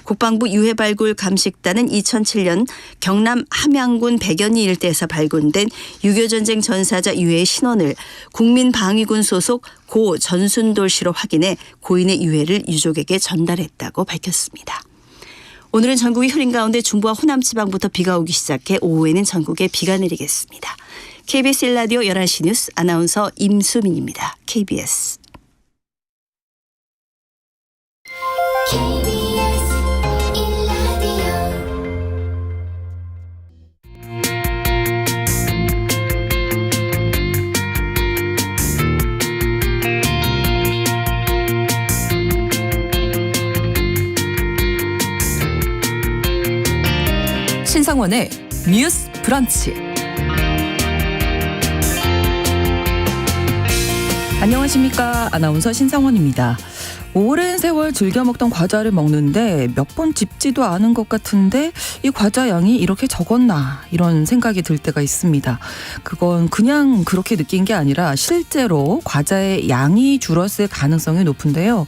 국방부 유해발굴 감식단은 2007년 경남 함양군 백연리 일대에서 발굴된 6.25전쟁 전사자 유해 신원을 국민방위군 소속 고 전순돌 씨로 확인해 고인의 유해를 유족에게 전달했다고 밝혔습니다. 오늘은 전국이 흐린 가운데 중부와 호남 지방부터 비가 오기 시작해 오후에는 전국에 비가 내리겠습니다. KBS 1라디오 11시 뉴스 아나운서 임수민입니다. KBS. 신상원의 뉴스 브런치. 안녕하십니까. 아나운서 신상원입니다. 오랜 세월 즐겨 먹던 과자를 먹는데 몇 번 집지도 않은 것 같은데 이 과자 양이 이렇게 적었나 이런 생각이 들 때가 있습니다. 그건 그냥 그렇게 느낀 게 아니라 실제로 과자의 양이 줄었을 가능성이 높은데요.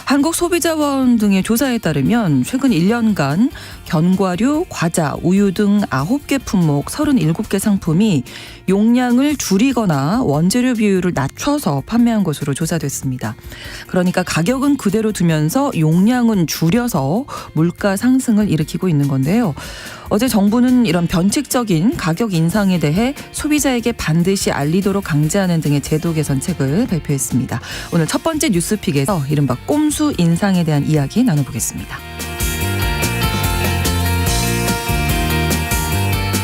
한국소비자원 등의 조사에 따르면 최근 1년간 견과류, 과자, 우유 등 9개 품목 37개 상품이 용량을 줄이거나 원재료 비율을 낮춰서 판매한 것으로 조사됐습니다. 그러니까 가격은 그대로 두면서 용량은 줄여서 물가 상승을 일으키고 있는 건데요. 어제 정부는 이런 변칙적인 가격 인상에 대해 소비자에게 반드시 알리도록 강제하는 등의 제도 개선책을 발표했습니다. 오늘 첫 번째 뉴스픽에서 이른바 꼼수 인상에 대한 이야기 나눠보겠습니다.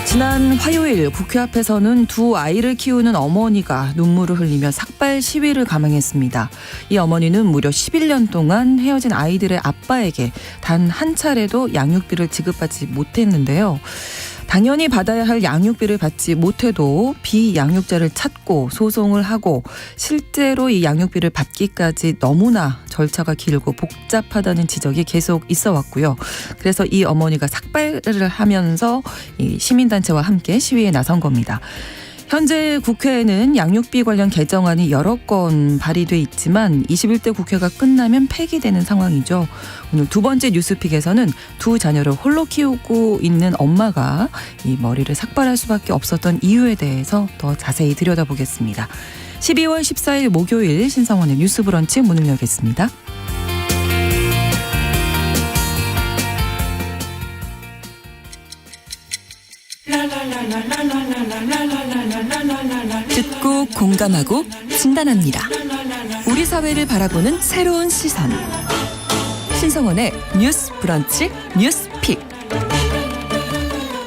지난 화요일 국회 앞에서는 두 아이를 키우는 어머니가 눈물을 흘리며 삭발 시위를 감행했습니다. 이 어머니는 무려 11년 동안 헤어진 아이들의 아빠에게 단 한 차례도 양육비를 지급받지 못했는데요. 당연히 받아야 할 양육비를 받지 못해도 비양육자를 찾고 소송을 하고 실제로 이 양육비를 받기까지 너무나 절차가 길고 복잡하다는 지적이 계속 있어 왔고요. 그래서 이 어머니가 삭발을 하면서 이 시민단체와 함께 시위에 나선 겁니다. 현재 국회에는 양육비 관련 개정안이 여러 건 발의돼 있지만 21대 국회가 끝나면 폐기되는 상황이죠. 오늘 두 번째 뉴스픽에서는 두 자녀를 홀로 키우고 있는 엄마가 이 머리를 삭발할 수밖에 없었던 이유에 대해서 더 자세히 들여다보겠습니다. 12월 14일 목요일 신상원의 뉴스 브런치 문을 열겠습니다. 듣고 공감하고 진단합니다. 우리 사회를 바라보는 새로운 시선. 신성원의 뉴스 브런치 뉴스픽.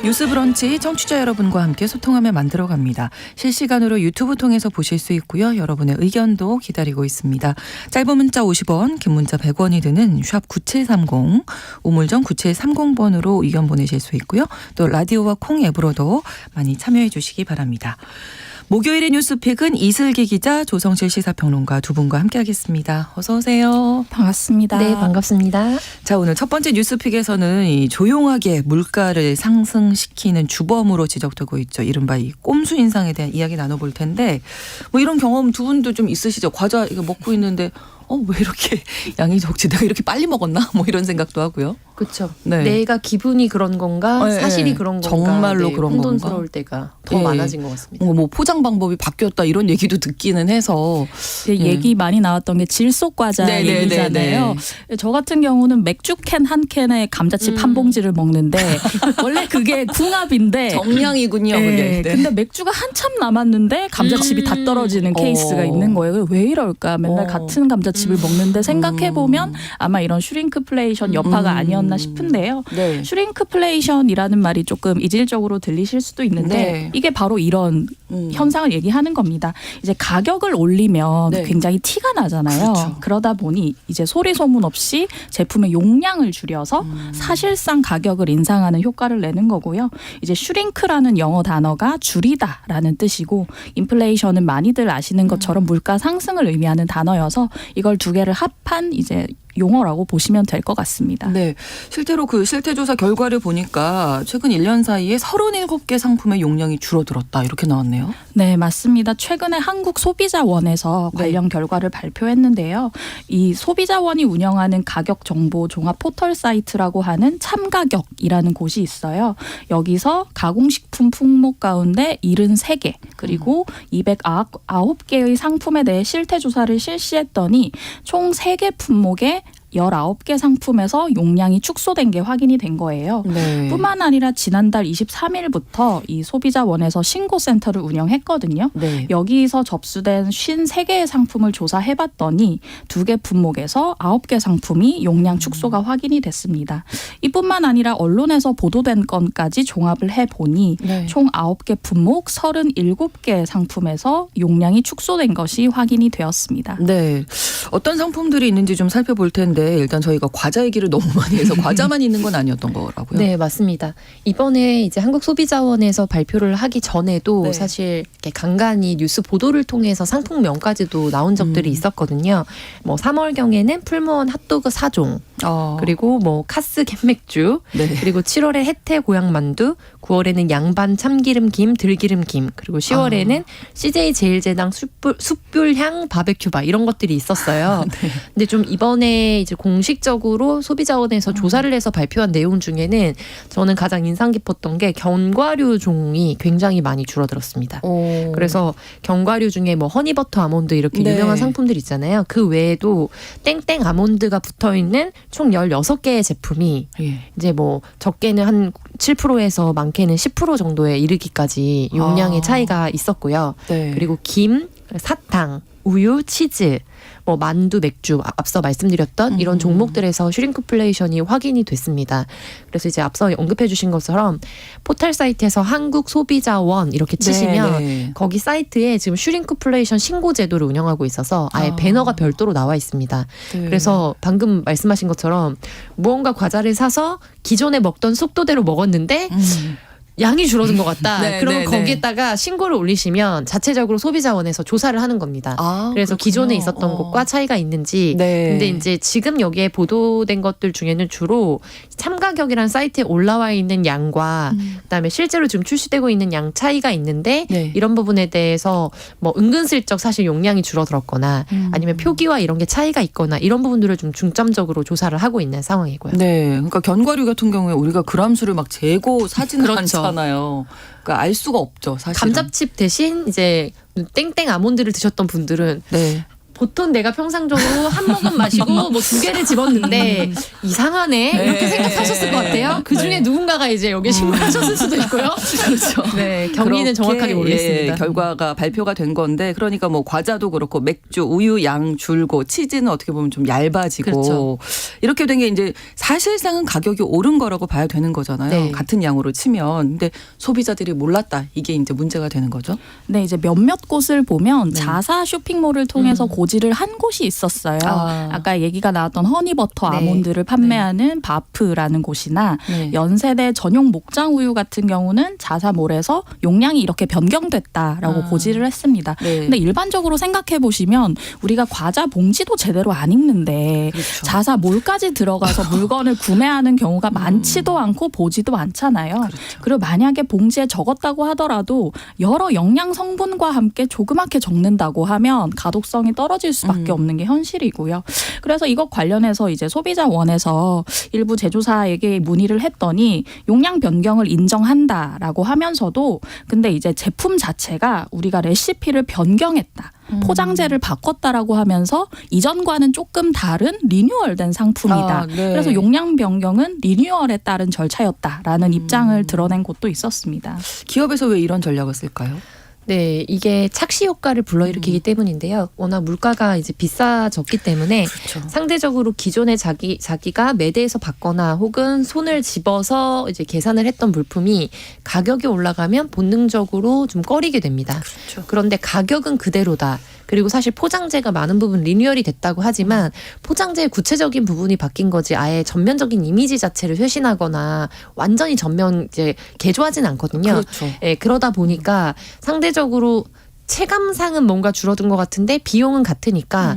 뉴스 브런치 청취자 여러분과 함께 소통하며 만들어갑니다. 실시간으로 유튜브 통해서 보실 수 있고요. 여러분의 의견도 기다리고 있습니다. 짧은 문자 50원, 긴 문자 100원이 드는 샵 9730, 우물정 9730번으로 의견 보내실 수 있고요. 또 라디오와 콩 앱으로도 많이 참여해 주시기 바랍니다. 목요일의 뉴스픽은 이슬기 기자, 조성실 시사평론가 두 분과 함께하겠습니다. 어서 오세요. 반갑습니다. 네, 반갑습니다. 자, 오늘 첫 번째 뉴스픽에서는 이 조용하게 물가를 상승시키는 주범으로 지적되고 있죠. 이른바 이 꼼수 인상에 대한 이야기 나눠볼 텐데 뭐 이런 경험 두 분도 좀 있으시죠? 과자 이거 먹고 있는데 왜 이렇게 양이 적지? 내가 이렇게 빨리 먹었나? 뭐 이런 생각도 하고요. 그렇죠. 네. 내가 기분이 그런 건가? 네, 사실이 네. 그런 건가? 정말로 그런 건가? 혼돈스러울 때가 더 네. 많아진 것 같습니다. 뭐 포장 방법이 바뀌었다 이런 얘기도 듣기는 해서 얘기 많이 나왔던 게 질소 과자 네네네네. 얘기잖아요. 저 같은 경우는 맥주 캔 한 캔에 감자칩 한 봉지를 먹는데 원래 그게 궁합인데 정량이군요. 네, 그게. 네. 근데 맥주가 한참 남았는데 감자칩이 다 떨어지는 케이스가 있는 거예요. 왜 이럴까? 맨날 같은 감자칩을 먹는데 생각해보면 아마 이런 슈링크플레이션 여파가 아니었나 싶은데요. 네. 슈링크플레이션이라는 말이 조금 이질적으로 들리실 수도 있는데 네. 이게 바로 이런 현상을 얘기하는 겁니다. 이제 가격을 올리면 네. 굉장히 티가 나잖아요. 그렇죠. 그러다 보니 이제 소리 소문 없이 제품의 용량을 줄여서 사실상 가격을 인상하는 효과를 내는 거고요. 이제 슈링크라는 영어 단어가 줄이다라는 뜻이고 인플레이션은 많이들 아시는 것처럼 물가 상승을 의미하는 단어여서 이걸 두 개를 합한 이제 용어라고 보시면 될 것 같습니다. 네. 실제로 그 실태조사 결과를 보니까 최근 1년 사이에 37개 상품의 용량이 줄어들었다 이렇게 나왔네요. 거네요. 네, 맞습니다. 최근에 한국소비자원에서 네. 관련 결과를 발표했는데요. 이 소비자원이 운영하는 가격 정보 종합 포털 사이트라고 하는 참가격이라는 곳이 있어요. 여기서 가공식품 품목 가운데 73개 그리고 209개의 상품에 대해 실태 조사를 실시했더니 총 3개 품목에 19개 상품에서 용량이 축소된 게 확인이 된 거예요. 네. 뿐만 아니라 지난달 23일부터 이 소비자원에서 신고센터를 운영했거든요. 네. 여기서 접수된 53개의 상품을 조사해봤더니 2개 품목에서 9개 상품이 용량 축소가 확인이 됐습니다. 이뿐만 아니라 언론에서 보도된 건까지 종합을 해보니 네. 총 9개 품목 37개 상품에서 용량이 축소된 것이 확인이 되었습니다. 네. 어떤 상품들이 있는지 좀 살펴볼 텐데 일단 저희가 과자 얘기를 너무 많이 해서 과자만 있는 건 아니었던 거라고요. 네, 맞습니다. 이번에 이제 한국소비자원에서 발표를 하기 전에도 네. 사실 이렇게 간간히 뉴스 보도를 통해서 상품명까지도 나온 적들이 있었거든요. 뭐 3월경에는 풀무원 핫도그 4종, 그리고 뭐 카스 캔맥주, 네. 그리고 7월에 혜태 고향만두, 9월에는 양반 참기름김 들기름김, 그리고 10월에는 CJ 제일제당 숯불향 바베큐바 이런 것들이 있었어요. 근데 좀 이번에 이제 공식적으로 소비자원에서 조사를 해서 발표한 내용 중에는 저는 가장 인상 깊었던 게 견과류 종이 굉장히 많이 줄어들었습니다. 그래서 견과류 중에 뭐 허니버터 아몬드 이렇게 네. 유명한 상품들 있잖아요. 그 외에도 땡땡 아몬드가 붙어있는 총 16개의 제품이 예. 이제 뭐 적게는 한 7%에서 많게는 10% 정도에 이르기까지 용량의 차이가 있었고요. 네. 그리고 김, 사탕, 우유, 치즈, 뭐 만두, 맥주 앞서 말씀드렸던 이런 종목들에서 슈링크플레이션이 확인이 됐습니다. 그래서 이제 앞서 언급해 주신 것처럼 포털 사이트에서 한국소비자원 이렇게 치시면 네. 거기 사이트에 지금 슈링크플레이션 신고 제도를 운영하고 있어서 아예 배너가 별도로 나와 있습니다. 네. 그래서 방금 말씀하신 것처럼 무언가 과자를 사서 기존에 먹던 속도대로 먹었는데 양이 줄어든 것 같다. 네, 그러면 네, 네. 거기에다가 신고를 올리시면 자체적으로 소비자원에서 조사를 하는 겁니다. 그래서 그렇군요. 기존에 있었던 것과 차이가 있는지. 네. 근데 이제 지금 여기에 보도된 것들 중에는 주로 참가격이라는 사이트에 올라와 있는 양과 그다음에 실제로 지금 출시되고 있는 양 차이가 있는데 네. 이런 부분에 대해서 뭐 은근슬쩍 사실 용량이 줄어들었거나 아니면 표기와 이런 게 차이가 있거나 이런 부분들을 좀 중점적으로 조사를 하고 있는 상황이고요. 네, 그러니까 견과류 같은 경우에 우리가 그람수를 막 재고 사지는 그렇죠. 않잖아요. 그러니까 알 수가 없죠, 사실. 감자칩 대신 이제 땡땡 아몬드를 드셨던 분들은 네. 보통 내가 평상적으로 한 모금 마시고 뭐 2개를 집었는데 이상하네 이렇게 생각하셨을 것 같아요. 그 중에 누군가가 이제 여기에 신고하셨을 수도 있고요. 그렇죠. 네, 경위는 정확하게 모르겠습니다. 예, 결과가 발표가 된 건데 그러니까 뭐 과자도 그렇고 맥주, 우유 양 줄고 치즈는 어떻게 보면 좀 얇아지고 그렇죠. 이렇게 된 게 이제 사실상은 가격이 오른 거라고 봐야 되는 거잖아요. 네. 같은 양으로 치면. 근데 소비자들이 몰랐다. 이게 이제 문제가 되는 거죠. 네, 이제 몇몇 곳을 보면 자사 쇼핑몰을 통해서 고지를 한 곳이 있었어요. 아까 얘기가 나왔던 허니버터 네. 아몬드를 판매하는 바프라는 곳이나 네. 연세대 전용 목장 우유 같은 경우는 자사몰에서 용량이 이렇게 변경됐다라고 고지를 했습니다. 네. 근데 일반적으로 생각해 보시면 우리가 과자 봉지도 제대로 안 읽는데 그렇죠. 자사몰까지 들어가서 물건을 구매하는 경우가 많지도 않고 보지도 않잖아요. 그렇죠. 그리고 만약에 봉지에 적었다고 하더라도 여러 영양 성분과 함께 조그맣게 적는다고 하면 가독성이 떨어질 수밖에 없는 게 현실이고요. 그래서 이것 관련해서 이제 소비자원에서 일부 제조사에게 문의를 했더니 용량 변경을 인정한다라고 하면서도 근데 이제 제품 자체가 우리가 레시피를 변경했다. 포장재를 바꿨다라고 하면서 이전과는 조금 다른 리뉴얼된 상품이다. 아, 네. 그래서 용량 변경은 리뉴얼에 따른 절차였다라는 입장을 드러낸 곳도 있었습니다. 기업에서 왜 이런 전략을 쓸까요? 네, 이게 착시 효과를 불러일으키기 때문인데요. 워낙 물가가 이제 비싸졌기 때문에 그렇죠. 상대적으로 기존에 자기가 매대에서 받거나 혹은 손을 집어서 이제 계산을 했던 물품이 가격이 올라가면 본능적으로 좀 꺼리게 됩니다. 그렇죠. 그런데 가격은 그대로다. 그리고 사실 포장재가 많은 부분 리뉴얼이 됐다고 하지만 포장재의 구체적인 부분이 바뀐 거지 아예 전면적인 이미지 자체를 쇄신하거나 완전히 전면 이제 개조하진 않거든요. 그렇죠. 예, 그러다 보니까 상대적으로 체감상은 뭔가 줄어든 것 같은데 비용은 같으니까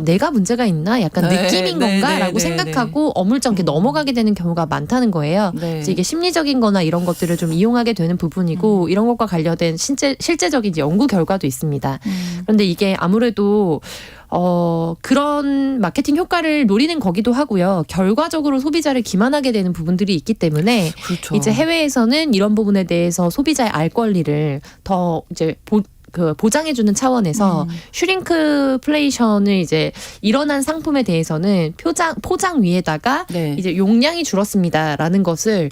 내가 문제가 있나 약간 네, 느낌인 네, 건가라고 네, 생각하고 어물쩡하게 넘어가게 되는 경우가 많다는 거예요. 네. 그래서 이게 심리적인 거나 이런 것들을 좀 이용하게 되는 부분이고 이런 것과 관련된 실제적인 이제 연구 결과도 있습니다. 그런데 이게 아무래도 그런 마케팅 효과를 노리는 거기도 하고요. 결과적으로 소비자를 기만하게 되는 부분들이 있기 때문에 그렇죠. 이제 해외에서는 이런 부분에 대해서 소비자의 알 권리를 더 이제 보장해주는 차원에서 슈링크플레이션을 이제 일어난 상품에 대해서는 포장 위에다가 네. 이제 용량이 줄었습니다라는 것을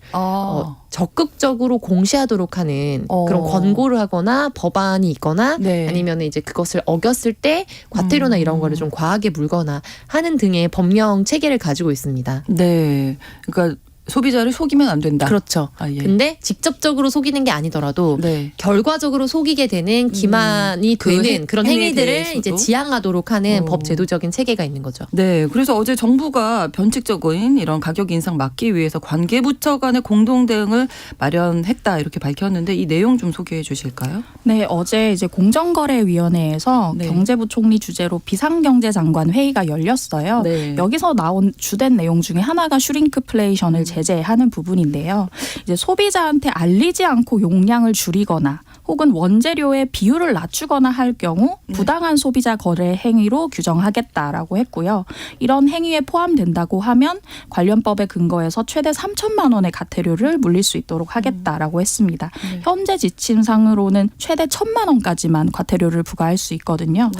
적극적으로 공시하도록 하는 그런 권고를 하거나 법안이 있거나 네. 아니면 이제 그것을 어겼을 때 과태료나 이런 거를 좀 과하게 물거나 하는 등의 법령 체계를 가지고 있습니다. 네. 그러니까 소비자를 속이면 안 된다. 그렇죠. 아, 예. 근데 직접적으로 속이는 게 아니더라도 네. 결과적으로 속이게 되는 기만이 그 되는 그런 행위에 행위들을 대해서도? 이제 지양하도록 하는 법 제도적인 체계가 있는 거죠. 네, 그래서 어제 정부가 변칙적인 이런 가격 인상 막기 위해서 관계부처 간의 공동 대응을 마련했다 이렇게 밝혔는데 이 내용 좀 소개해 주실까요? 네, 어제 이제 공정거래위원회에서 네. 경제부총리 주재로 비상경제장관 회의가 열렸어요. 네. 여기서 나온 주된 내용 중에 하나가 슈링크플레이션을 제재하는 부분인데요. 이제 소비자한테 알리지 않고 용량을 줄이거나 혹은 원재료의 비율을 낮추거나 할 경우 부당한 소비자 거래 행위로 규정하겠다라고 했고요. 이런 행위에 포함된다고 하면 관련 법에 근거해서 최대 3천만 원의 과태료를 물릴 수 있도록 하겠다라고 했습니다. 현재 지침상으로는 최대 1,000만 원까지만 과태료를 부과할 수 있거든요.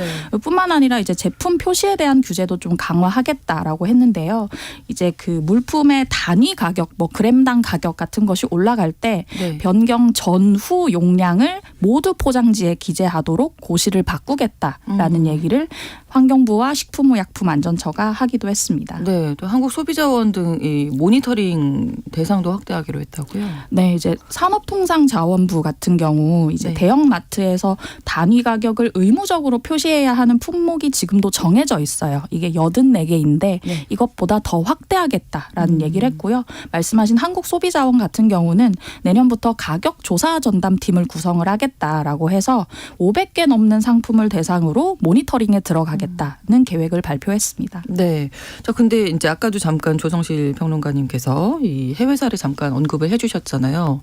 뿐만 아니라 이제 제품 표시에 대한 규제도 좀 강화하겠다라고 했는데요. 이제 그 물품의 단위 가격, 뭐 그램당 가격 같은 것이 올라갈 때 네. 변경 전후 용량을 모두 포장지에 기재하도록 고시를 바꾸겠다라는 얘기를 환경부와 식품의약품안전처가 하기도 했습니다. 네, 또 한국소비자원 등 이 모니터링 대상도 확대하기로 했다고요. 네, 이제 산업통상자원부 같은 경우 이제 네. 대형마트에서 단위 가격을 의무적으로 표시해야 하는 품목이 지금도 정해져 있어요. 이게 84개인데 네. 이것보다 더 확대하겠다라는 얘기를 했고요. 말씀하신 한국소비자원 같은 경우는 내년부터 가격 조사 전담팀을 구성을 하겠다라고 해서 500개 넘는 상품을 대상으로 모니터링에 들어가겠다는 계획을 발표했습니다. 네. 자, 근데 이제 아까도 잠깐 조성실 평론가님께서 이 해외 사례 잠깐 언급을 해주셨잖아요.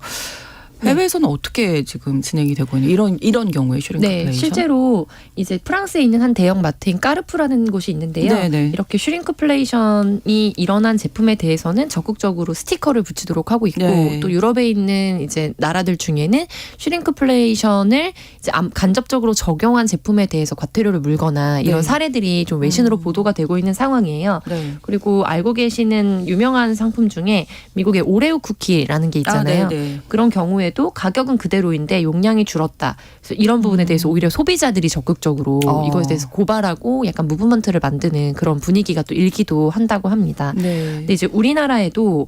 해외에서는 어떻게 지금 진행이 되고 있는 이런 경우에 슈링크플레이션? 네, 실제로 이제 프랑스에 있는 한 대형 마트인 까르푸라는 곳이 있는데요. 네네. 이렇게 슈링크플레이션이 일어난 제품에 대해서는 적극적으로 스티커를 붙이도록 하고 있고 네. 또 유럽에 있는 이제 나라들 중에는 슈링크플레이션을 이제 간접적으로 적용한 제품에 대해서 과태료를 물거나 이런 네. 사례들이 좀 외신으로 보도가 되고 있는 상황이에요. 네. 그리고 알고 계시는 유명한 상품 중에 미국의 오레오 쿠키라는 게 있잖아요. 아, 네네. 그런 경우에도 가격은 그대로인데 용량이 줄었다. 그래서 이런 부분에 대해서 오히려 소비자들이 적극적으로 이거에 대해서 고발하고 약간 무브먼트를 만드는 그런 분위기가 또 일기도 한다고 합니다. 네. 근데 이제 우리나라에도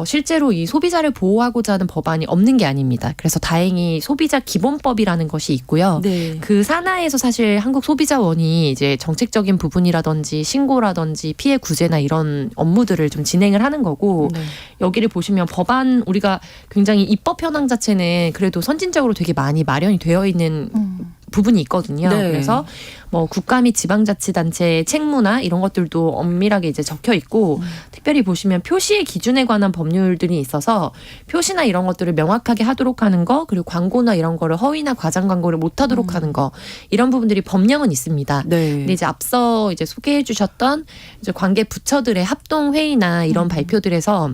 실제로 이 소비자를 보호하고자 하는 법안이 없는 게 아닙니다. 그래서 다행히 소비자 기본법이라는 것이 있고요. 네. 그 산하에서 사실 한국소비자원이 이제 정책적인 부분이라든지 신고라든지 피해 구제나 이런 업무들을 좀 진행을 하는 거고 네. 여기를 보시면 법안 우리가 굉장히 입법 현황 자체는 그래도 선진적으로 되게 많이 마련이 되어 있는 부분이 있거든요. 네. 그래서 뭐 국가 및 지방자치단체의 책무나 이런 것들도 엄밀하게 이제 적혀 있고 특별히 보시면 표시의 기준에 관한 법률들이 있어서 표시나 이런 것들을 명확하게 하도록 하는 거 그리고 광고나 이런 거를 허위나 과장 광고를 못 하도록 하는 거 이런 부분들이 법령은 있습니다. 네. 근데 이제 앞서 이제 소개해 주셨던 이제 관계 부처들의 합동 회의나 이런 발표들에서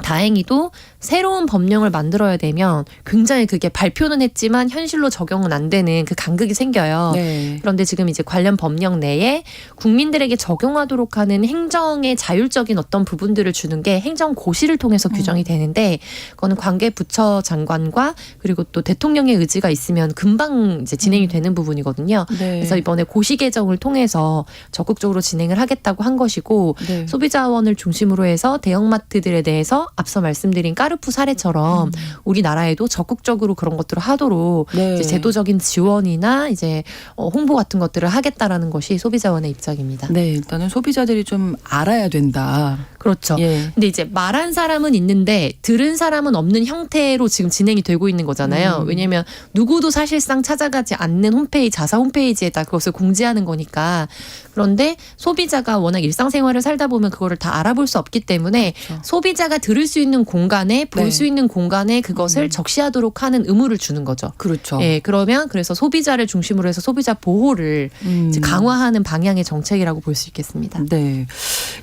다행히도 새로운 법령을 만들어야 되면 굉장히 그게 발표는 했지만 현실로 적용은 안 되는 그 간극이 생겨요. 네. 그런데 지금 이제 관련 법령 내에 국민들에게 적용하도록 하는 행정의 자율적인 어떤 부분들을 주는 게 행정고시를 통해서 규정이 되는데 그거는 관계부처 장관과 그리고 또 대통령의 의지가 있으면 금방 이제 진행이 되는 부분이거든요. 네. 그래서 이번에 고시 개정을 통해서 적극적으로 진행을 하겠다고 한 것이고 네. 소비자원을 중심으로 해서 대형마트들에 대해서 앞서 말씀드린 까르푸 사례처럼 우리나라에도 적극적으로 그런 것들을 하도록 네. 이제 제도적인 지원이나 이제 홍보 같은 것들을 하겠다라는 것이 소비자원의 입장입니다. 네, 일단은 소비자들이 좀 알아야 된다. 그렇죠. 예. 근데 이제 말한 사람은 있는데 들은 사람은 없는 형태로 지금 진행이 되고 있는 거잖아요. 왜냐하면 누구도 사실상 찾아가지 않는 홈페이지, 자사 홈페이지에다 그것을 공지하는 거니까. 그런데 소비자가 워낙 일상생활을 살다 보면 그거를 다 알아볼 수 없기 때문에 그렇죠. 소비자가 들을 수 있는 공간에 볼 네. 수 있는 공간에 그것을 적시하도록 하는 의무를 주는 거죠. 그렇죠. 예, 그러면 그래서 소비자를 중심으로 해서 소비자 보호를 이제 강화하는 방향의 정책이라고 볼 수 있겠습니다. 네.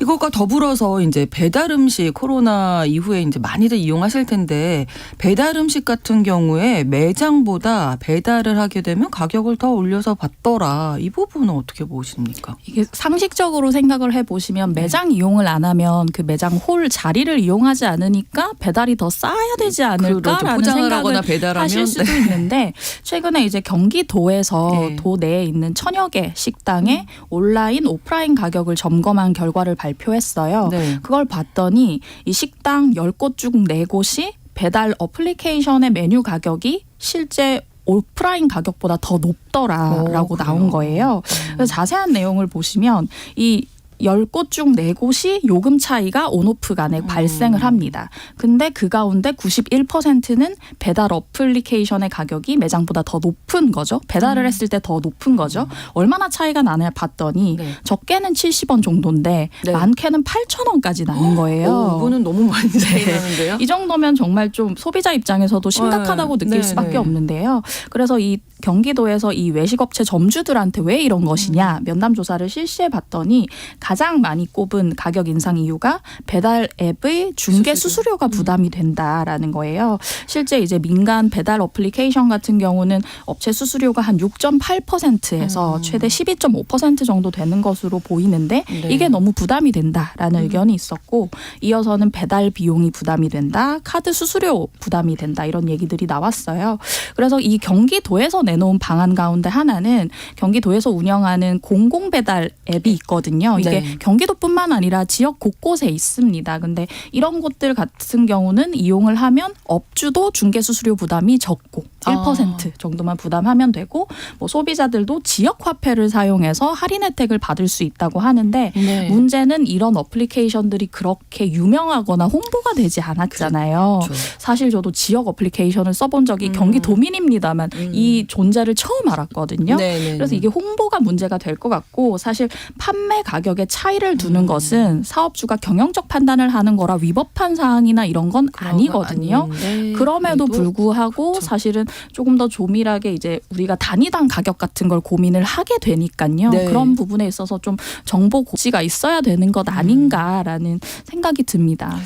이것과 더불어서 이제 배달 음식 코로나 이후에 이제 많이들 이용하실 텐데 배달 음식 같은 경우에 매장보다 배달을 하게 되면 가격을 더 올려서 받더라. 이 부분은 어떻게 보십니까? 이게 상식적으로 생각을 해보시면 매장 이용을 안 하면 그 매장 홀 자리를 이용하지 않으니까 배달이 더 싸야 되지 않을까라는 포장을 생각을 하거나 배달하면 하실 수도 있는데 최근에 이제 경기도에서 네. 도 내에 있는 천여 개 식당의 온라인 오프라인 가격을 점검한 결과를 발표했어요. 네. 그걸 봤더니 이 식당 10곳 중 4곳이 배달 어플리케이션의 메뉴 가격이 실제 오프라인 가격보다 더 높더라라고 그래요? 나온 거예요. 그래서 자세한 내용을 보시면 이 10곳 중 4곳이 요금 차이가 온오프 간에 발생을 합니다. 근데 그 가운데 91%는 배달 어플리케이션의 가격이 매장보다 더 높은 거죠. 배달을 했을 때 더 높은 거죠. 얼마나 차이가 나냐 봤더니 네. 적게는 70원 정도인데 네. 많게는 8,000원까지 나는 거예요. 이거는 너무 많이 차이 나는데요. 이 정도면 정말 좀 소비자 입장에서도 심각하다고 느낄 네, 수밖에 네. 없는데요. 그래서 이 경기도에서 이 외식업체 점주들한테 왜 이런 것이냐 면담 조사를 실시해 봤더니 가장 많이 꼽은 가격 인상 이유가 배달 앱의 중개 수수료가 부담이 된다라는 거예요. 실제 이제 민간 배달 어플리케이션 같은 경우는 업체 수수료가 한 6.8%에서 최대 12.5% 정도 되는 것으로 보이는데 네. 이게 너무 부담이 된다라는 의견이 있었고 이어서는 배달 비용이 부담이 된다, 카드 수수료 부담이 된다 이런 얘기들이 나왔어요. 그래서 이 경기도에서 내놓은 방안 가운데 하나는 경기도에서 운영하는 공공배달 앱이 있거든요. 이게 네. 경기도뿐만 아니라 지역 곳곳에 있습니다. 근데 이런 곳들 같은 경우는 이용을 하면 업주도 중개 수수료 부담이 적고 1% 정도만 부담하면 되고 뭐 소비자들도 지역 화폐를 사용해서 할인 혜택을 받을 수 있다고 하는데 네. 문제는 이런 어플리케이션들이 그렇게 유명하거나 홍보가 되지 않았잖아요. 그렇죠. 사실 저도 지역 어플리케이션을 써본 적이 경기도민입니다만 이 존재를 처음 알았거든요. 네. 그래서 이게 홍보가 문제가 될 것 같고 사실 판매 가격에 차이를 두는 것은 사업주가 경영적 판단을 하는 거라 위법한 사항이나 이런 건 아니거든요. 그럼에도 불구하고 사실은 조금 더 조밀하게 이제 우리가 단위당 가격 같은 걸 고민을 하게 되니까요. 네. 그런 부분에 있어서 좀 정보 고지가 있어야 되는 것 아닌가라는 생각이 듭니다.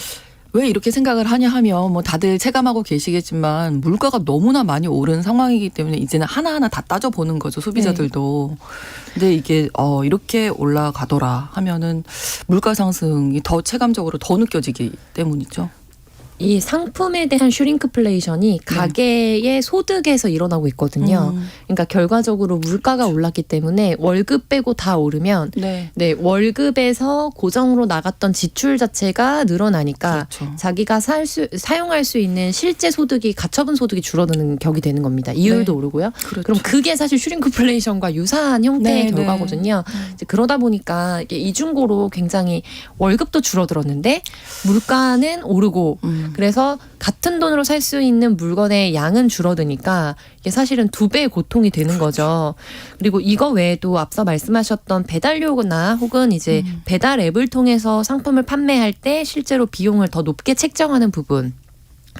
왜 이렇게 생각을 하냐 하면 뭐 다들 체감하고 계시겠지만 물가가 너무나 많이 오른 상황이기 때문에 이제는 하나하나 다 따져보는 거죠. 소비자들도. 근데 이게 이렇게 올라가더라 하면은 물가 상승이 더 체감적으로 더 느껴지기 때문이죠. 이 상품에 대한 슈링크플레이션이 가게의 소득에서 일어나고 있거든요. 그러니까 결과적으로 물가가 올랐기 때문에 월급 빼고 다 오르면 네. 월급에서 고정으로 나갔던 지출 자체가 늘어나니까 그렇죠. 자기가 사용할 수 있는 실제 소득이 가처분 소득이 줄어드는 격이 되는 겁니다. 이율도 네. 오르고요. 그렇죠. 그럼 그게 사실 슈링크플레이션과 유사한 형태의 네, 결과거든요. 이제 그러다 보니까 이게 이중고로 굉장히 월급도 줄어들었는데 물가는 오르고 그래서 같은 돈으로 살 수 있는 물건의 양은 줄어드니까 이게 사실은 2배의 고통이 되는 거죠. 그리고 이거 외에도 앞서 말씀하셨던 배달료나 혹은 이제 배달 앱을 통해서 상품을 판매할 때 실제로 비용을 더 높게 책정하는 부분.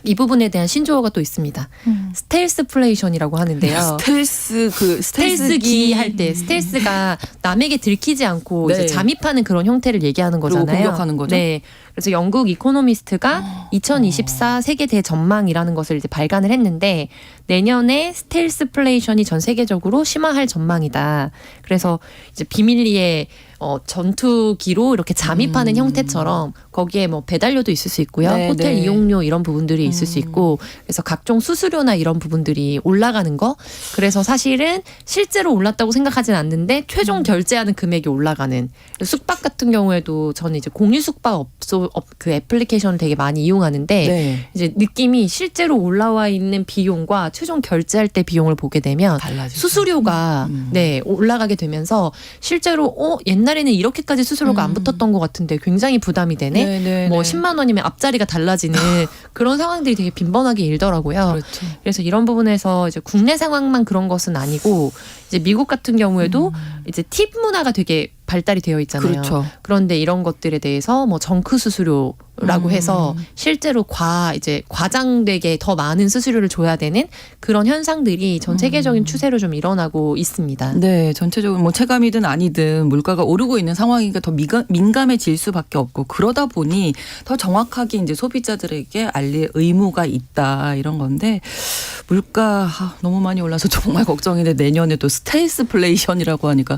이 부분에 대한 신조어가 또 있습니다. 스텔스플레이션이라고 하는데요. 스텔스기 할 때 스텔스가 남에게 들키지 않고 네. 이제 잠입하는 그런 형태를 얘기하는 그리고 거잖아요. 공격하는 거죠? 네. 그래서 영국 이코노미스트가 2024 세계 대전망이라는 것을 이제 발간을 했는데 내년에 스텔스플레이션이 전 세계적으로 심화할 전망이다. 그래서 이제 비밀리에 전투기로 이렇게 잠입하는 형태처럼 거기에 뭐 배달료도 있을 수 있고요. 네, 호텔 네. 이용료 이런 부분들이 있을 수 있고 그래서 각종 수수료나 이런 부분들이 올라가는 거. 그래서 사실은 실제로 올랐다고 생각하진 않는데 최종 결제하는 금액이 올라가는. 숙박 같은 경우에도 저는 이제 공유 숙박 그 애플리케이션을 되게 많이 이용하는데 네. 이제 느낌이 실제로 올라와 있는 비용과 최종 결제할 때 비용을 보게 되면 달라지죠. 수수료가 네 올라가게 되면서 실제로 옛날에는 이렇게까지 수수료가 안 붙었던 것 같은데 굉장히 부담이 되네. 네. 뭐 10만 원이면 앞자리가 달라지는 그런 상황들이 되게 빈번하게 일더라고요. 그렇죠. 그래서 이런 부분에서 이제 국내 상황만 그런 것은 아니고 이제 미국 같은 경우에도 이제 팁 문화가 되게 발달이 되어 있잖아요. 그렇죠. 그런데 이런 것들에 대해서 뭐 정크 수수료라고 해서 실제로 이제 과장되게 더 많은 수수료를 줘야 되는 그런 현상들이 전 세계적인 추세로 좀 일어나고 있습니다. 네, 전체적으로 뭐 체감이든 아니든 물가가 오르고 있는 상황이니까 더 민감해질 수밖에 없고 그러다 보니 더 정확하게 이제 소비자들에게 알릴 의무가 있다 이런 건데 물가 너무 많이 올라서 정말 걱정인데 내년에 또 스태그플레이션이라고 하니까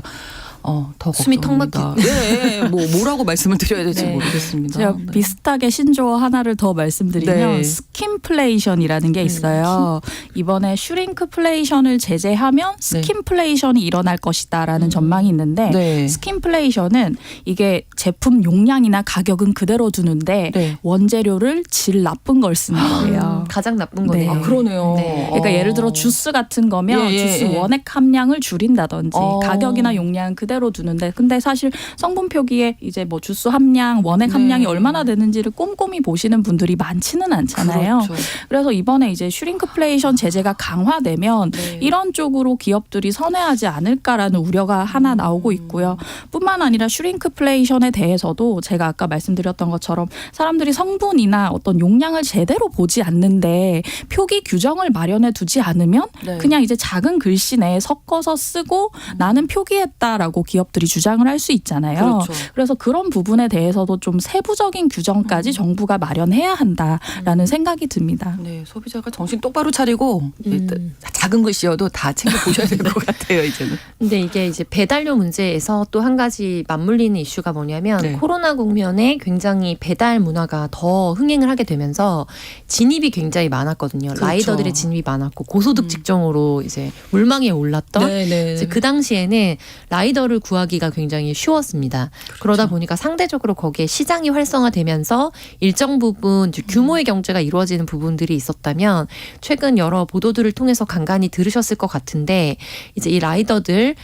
더 숨이 턱 걱정입니다. 네, 뭐라고 말씀을 드려야 될지 네. 모르겠습니다. 제가 네. 비슷하게 신조어 하나를 더 말씀드리면 네. 스킨플레이션이라는 게 있어요. 이번에 슈링크플레이션을 제재하면 스킨플레이션이 일어날 것이다라는 전망이 있는데 네. 스킨플레이션은 이게 제품 용량이나 가격은 그대로 두는데 네. 원재료를 질 나쁜 걸 쓰는 거예요. 가장 나쁜 네. 거네요. 아, 그러네요. 네. 그러니까 예를 들어 주스 같은 거면 주스 원액 함량을 줄인다든지 가격이나 용량 그대로 두는데 근데 사실 성분 표기에 이제 뭐 주스 함량, 원액 함량이 얼마나 되는지를 꼼꼼히 보시는 분들이 많지는 않잖아요. 그렇죠. 그래서 이번에 이제 슈링크플레이션 제재가 강화되면 이런 쪽으로 기업들이 선회하지 않을까라는 우려가 하나 나오고 있고요. 뿐만 아니라 슈링크플레이션에 대해서도 제가 아까 말씀드렸던 것처럼 사람들이 성분이나 어떤 용량을 제대로 보지 않는데 표기 규정을 마련해 두지 않으면 그냥 이제 작은 글씨 내에 섞어서 쓰고 나는 표기했다라고 기업들이 주장을 할 수 있잖아요. 그렇죠. 그래서 그런 부분에 대해서도 좀 세부적인 규정까지 정부가 마련해야 한다라는 생각이 듭니다. 네, 소비자가 정신 똑바로 차리고 일단 작은 글씨여도 다 챙겨 보셔야 될 것 같아요, 이제는. 근데 이게 이제 배달료 문제에서 또 한 가지 맞물리는 이슈가 뭐냐면 네. 코로나 국면에 굉장히 배달 문화가 더 흥행을 하게 되면서 진입이 굉장히 많았거든요. 그렇죠. 라이더들의 진입이 많았고 고소득 직종으로 이제 물망에 올랐던 이제 그 당시에는 라이더를 구하기가 굉장히 쉬웠습니다. 그러다 보니까 상대적으로 거기에 시장이 활성화되면서 일정 부분 이제 규모의 경제가 이루어지는 부분들이 있었다면 최근 여러 보도들을 통해서 간간히 들으셨을 것 같은데 이제 이 라이더들의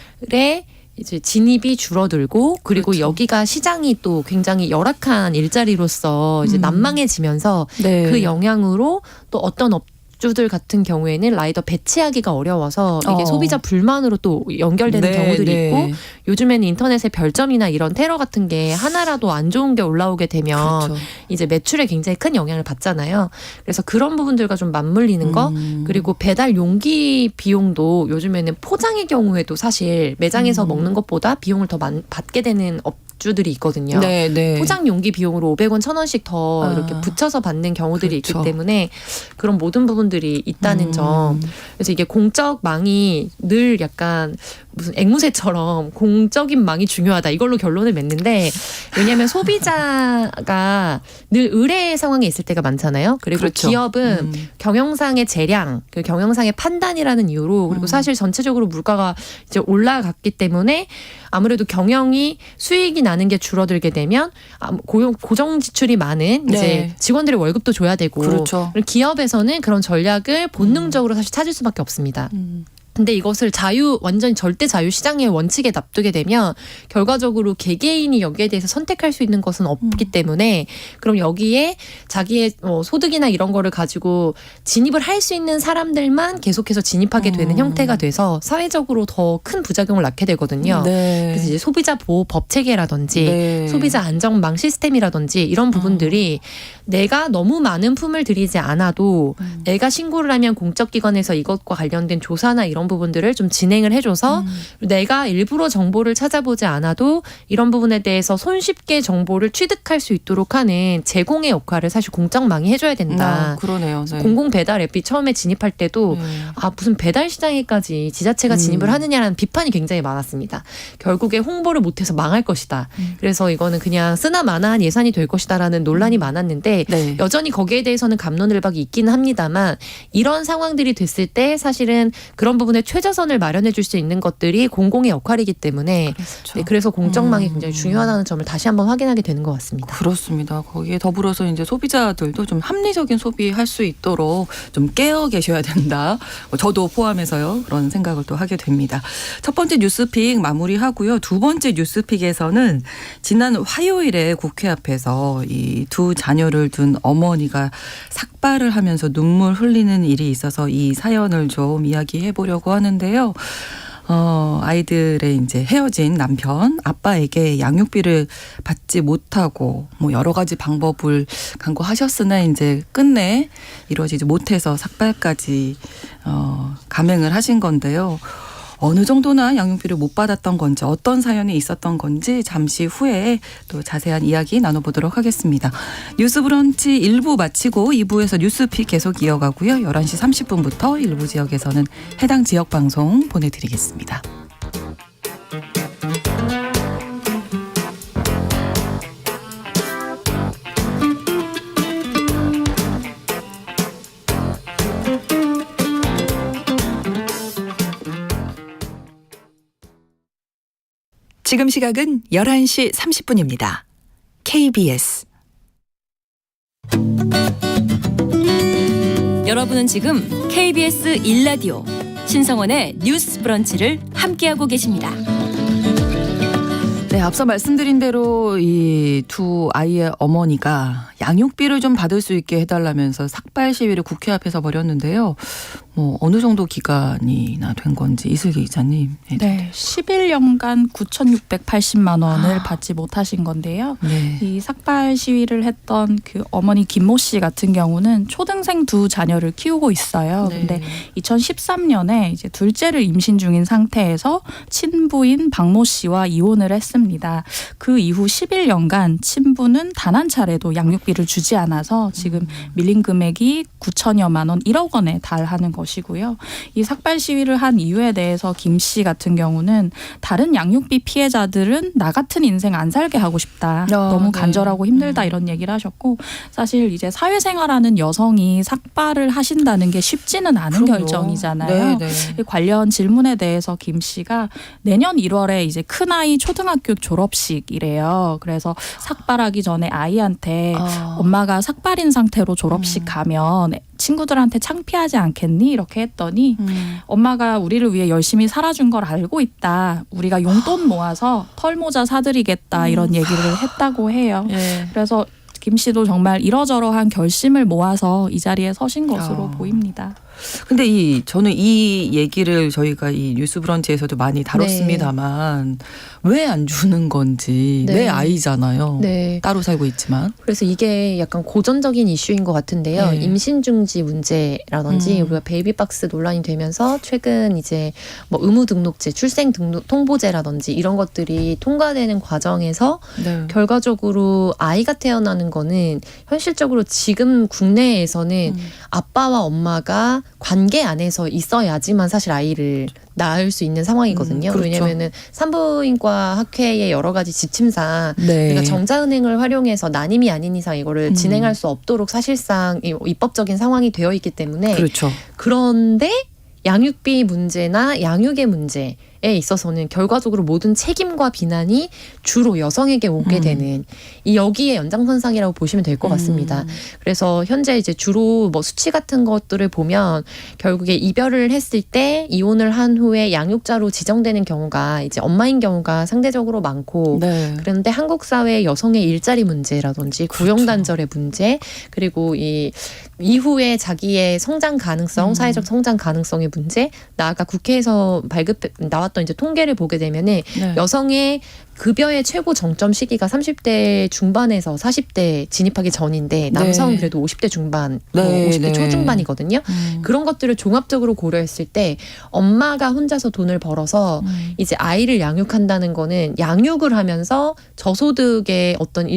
이제 진입이 줄어들고 그리고 그렇죠. 여기가 시장이 또 굉장히 열악한 일자리로서 이제 난망해지면서 그 영향으로 또 어떤 업주들 같은 경우에는 라이더 배치하기가 어려워서 이게 소비자 불만으로 또 연결되는 경우들이 있고 요즘에는 인터넷에 별점이나 이런 테러 같은 게 하나라도 안 좋은 게 올라오게 되면 그렇죠. 이제 매출에 굉장히 큰 영향을 받잖아요. 그래서 그런 부분들과 좀 맞물리는 거 그리고 배달 용기 비용도 요즘에는 포장의 경우에도 사실 매장에서 먹는 것보다 비용을 더 받게 되는 업주들이 있거든요. 포장 용기 비용으로 500원, 1,000원씩 더 이렇게 붙여서 받는 경우들이 그렇죠. 있기 때문에 그런 모든 부분들이 있다는 점. 그래서 이게 공적망이 늘 약간 무슨 앵무새처럼 공적인 망이 중요하다 이걸로 결론을 맺는데 왜냐하면 소비자가 늘 의뢰 상황에 있을 때가 많잖아요. 그리고 그렇죠. 기업은 경영상의 재량, 그 경영상의 판단이라는 이유로 그리고 사실 전체적으로 물가가 이제 올라갔기 때문에 아무래도 경영이 수익이 나는 게 줄어들게 되면 고정 지출이 많은 이제 직원들의 월급도 줘야 되고 그렇죠. 기업에서는 그런 전략을 본능적으로 사실 찾을 수밖에 없습니다. 근데 이것을 완전 절대 자유 시장의 원칙에 납두게 되면 결과적으로 개개인이 여기에 대해서 선택할 수 있는 것은 없기 때문에 그럼 여기에 자기의 소득이나 이런 거를 가지고 진입을 할 수 있는 사람들만 계속해서 진입하게 되는 형태가 돼서 사회적으로 더 큰 부작용을 낳게 되거든요. 그래서 이제 소비자 보호 법 체계라든지 소비자 안정망 시스템이라든지 이런 부분들이 내가 너무 많은 품을 들이지 않아도 내가 신고를 하면 공적기관에서 이것과 관련된 조사나 이런 부분들을 좀 진행을 해줘서 내가 일부러 정보를 찾아보지 않아도 이런 부분에 대해서 손쉽게 정보를 취득할 수 있도록 하는 제공의 역할을 사실 공적망이 해줘야 된다. 그러네요. 공공 배달 앱이 처음에 진입할 때도 무슨 배달 시장에까지 지자체가 진입을 하느냐라는 비판이 굉장히 많았습니다. 결국에 홍보를 못해서 망할 것이다. 그래서 이거는 그냥 쓰나 마나한 예산이 될 것이다라는 논란이 많았는데 있는데 네. 여전히 거기에 대해서는 감론을박이 있기는 합니다만 이런 상황들이 됐을 때 사실은 그런 부분에 최저선을 마련해 줄 수 있는 것들이 공공의 역할이기 때문에 그렇죠. 네, 그래서 공정망이 굉장히 중요하다는 점을 다시 한번 확인하게 되는 것 같습니다. 그렇습니다. 거기에 더불어서 이제 소비자들도 좀 합리적인 소비할 수 있도록 좀 깨어 계셔야 된다. 저도 포함해서요. 그런 생각을 또 하게 됩니다. 첫 번째 뉴스픽 마무리하고요. 두 번째 뉴스픽에서는 지난 화요일에 국회 앞에서 이 두 자녀를 둔 어머니가 삭발을 하면서 눈물 흘리는 일이 있어서 이 사연을 좀 이야기해 보려고 하는데요. 아이들의 이제 헤어진 남편, 아빠에게 양육비를 받지 못하고 뭐 여러 가지 방법을 강구하셨으나 이제 끝내 이루어지지 못해서 삭발까지 감행을 하신 건데요. 어느 정도나 양육비를 못 받았던 건지 어떤 사연이 있었던 건지 잠시 후에 또 자세한 이야기 나눠보도록 하겠습니다. 뉴스 브런치 1부 마치고 2부에서 뉴스픽 계속 이어가고요. 11시 30분부터 일부 지역에서는 해당 지역 방송 보내드리겠습니다. 지금 시각은 11시 30분입니다. KBS 여러분은 지금 KBS 1라디오 신성원의 뉴스 브런치를 함께하고 계십니다. 네, 앞서 말씀드린 대로 이 두 아이의 어머니가 양육비를 좀 받을 수 있게 해달라면서 삭발 시위를 국회 앞에서 벌였는데요. 뭐 어느 정도 기간이나 된 건지 이슬기 기자님. 네, 11년간 9,680만 원을 받지 못하신 건데요. 네. 이 삭발 시위를 했던 그 어머니 김모 씨 같은 경우는 초등생 두 자녀를 키우고 있어요. 네. 근데 2013년에 이제 둘째를 임신 중인 상태에서 친부인 박모 씨와 이혼을 했습니다. 그 이후 11년간 친부는 단 한 차례도 양육비를 주지 않아서 지금 밀린 금액이 9천여만 원, 1억 원에 달하는 것이고요. 이 삭발 시위를 한 이유에 대해서 김 씨 같은 경우는 다른 양육비 피해자들은 나 같은 인생 안 살게 하고 싶다. 너무 네. 간절하고 힘들다 이런 얘기를 하셨고 사실 이제 사회생활하는 여성이 삭발을 하신다는 게 쉽지는 않은 그럼요. 결정이잖아요. 네, 네. 관련 질문에 대해서 김 씨가 내년 1월에 이제 큰아이 초등학교 졸업식이래요. 그래서 삭발하기 전에 아이한테 엄마가 삭발인 상태로 졸업식 가면 친구들한테 창피하지 않겠니? 이렇게 했더니 엄마가 우리를 위해 열심히 살아준 걸 알고 있다. 우리가 용돈 모아서 털모자 사드리겠다. 이런 얘기를 했다고 해요. 네. 그래서 김 씨도 정말 이러저러한 결심을 모아서 이 자리에 서신 것으로 보입니다. 근데 저는 이 얘기를 저희가 이 뉴스 브런치에서도 많이 다뤘습니다만 왜 안 주는 건지 네. 내 아이잖아요. 네. 따로 살고 있지만. 그래서 이게 약간 고전적인 이슈인 것 같은데요. 네. 임신 중지 문제라든지 우리가 베이비박스 논란이 되면서 최근 이제 뭐 의무 등록제, 출생 등록 통보제라든지 이런 것들이 통과되는 과정에서 네. 결과적으로 아이가 태어나는 거는 현실적으로 지금 국내에서는 아빠와 엄마가 관계 안에서 있어야지만 사실 아이를 낳을 수 있는 상황이거든요. 그렇죠. 왜냐하면은 산부인과 학회의 여러 가지 지침상 네. 우리가 정자은행을 활용해서 난임이 아닌 이상 이거를 진행할 수 없도록 사실상 입법적인 상황이 되어 있기 때문에 그렇죠. 그런데 양육비 문제나 양육의 문제에 있어서는 결과적으로 모든 책임과 비난이 주로 여성에게 오게 되는 이 여기에 연장선상이라고 보시면 될 것 같습니다. 그래서 현재 이제 주로 뭐 수치 같은 것들을 보면 결국에 이별을 했을 때 이혼을 한 후에 양육자로 지정되는 경우가 이제 엄마인 경우가 상대적으로 많고 네. 그런데 한국 사회 여성의 일자리 문제라든지 구형단절의 문제 그리고 이 이후에 자기의 성장 가능성, 사회적 성장 가능성의 문제, 나아가 국회에서 나왔던 이제 통계를 보게 되면은 네. 여성의 급여의 최고 정점 시기가 30대 중반에서 40대 진입하기 전인데 남성은 네. 그래도 50대 중반, 네, 뭐 50대 네. 초중반이거든요. 그런 것들을 종합적으로 고려했을 때 엄마가 혼자서 돈을 벌어서 이제 아이를 양육한다는 거는 양육을 하면서 저소득의 어떤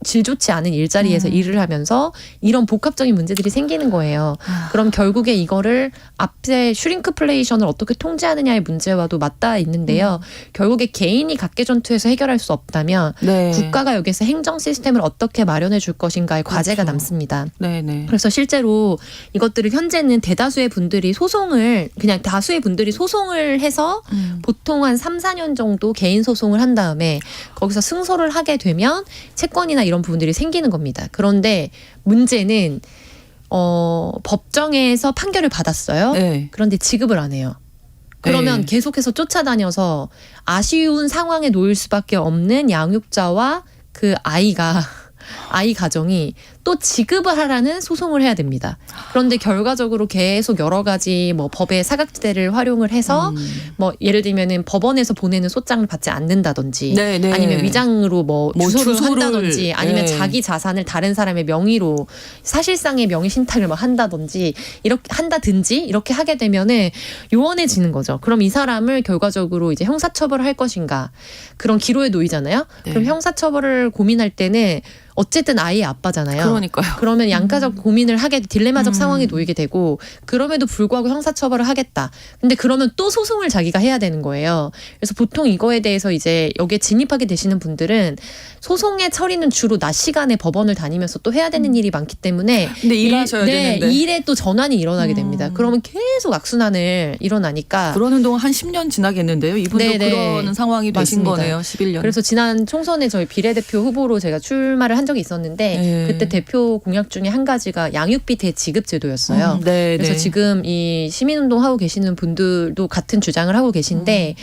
질 좋지 않은 일자리에서 일을 하면서 이런 복합적인 문제들이 생기는 거예요. 그럼 결국에 이거를 앞에 슈링크플레이션을 어떻게 통제하느냐의 문제와도 맞닿아 있는데요. 결국에 개인이 각계 전투에서 해결할 수 없다면 네. 국가가 여기서 행정 시스템을 어떻게 마련해 줄 것인가의 과제가 그렇죠. 남습니다. 네네. 그래서 실제로 이것들을 현재는 대다수의 분들이 그냥 다수의 분들이 소송을 해서 보통 한 3, 4년 정도 개인 소송을 한 다음에 거기서 승소를 하게 되면 채권이나 이런 부분들이 생기는 겁니다. 그런데 문제는 법정에서 판결을 받았어요. 네. 그런데 지급을 안 해요. 그러면 네. 계속해서 쫓아다녀서 아쉬운 상황에 놓일 수밖에 없는 양육자와 그 아이 가정이 또 지급을 하라는 소송을 해야 됩니다. 그런데 결과적으로 계속 여러 가지 뭐 법의 사각지대를 활용을 해서 뭐 예를 들면은 법원에서 보내는 소장을 받지 않는다든지 네네. 아니면 위장으로 뭐 주소를 한다든지 아니면 네. 자기 자산을 다른 사람의 명의로 사실상의 명의 신탁을 뭐 한다든지 이렇게 하게 되면은 요원해지는 거죠. 그럼 이 사람을 결과적으로 이제 형사처벌을 할 것인가 그런 기로에 놓이잖아요. 네. 그럼 형사처벌을 고민할 때는 어쨌든 아이의 아빠잖아요. 그러니까요. 그러면 양가적 고민을 딜레마적 상황에 놓이게 되고 그럼에도 불구하고 형사처벌을 하겠다. 근데 그러면 또 소송을 자기가 해야 되는 거예요. 그래서 보통 이거에 대해서 이제 여기에 진입하게 되시는 분들은 소송의 처리는 주로 낮 시간에 법원을 다니면서 또 해야 되는 일이 많기 때문에 근데 일하셔야 되는데. 일에 또 전환이 일어나게 됩니다. 그러면 계속 악순환을 일어나니까 그러는 동안 한 10년 지나겠는데요. 이분도 네네. 그런 상황이 되신 맞습니다. 거네요. 11년. 그래서 지난 총선에 저희 비례대표 후보로 제가 출마를 한 적이 있었는데 네. 그때 대표 공약 중에 한 가지가 양육비 대지급 제도였어요. 네, 그래서 네. 지금 이 시민운동 하고 계시는 분들도 같은 주장을 하고 계신데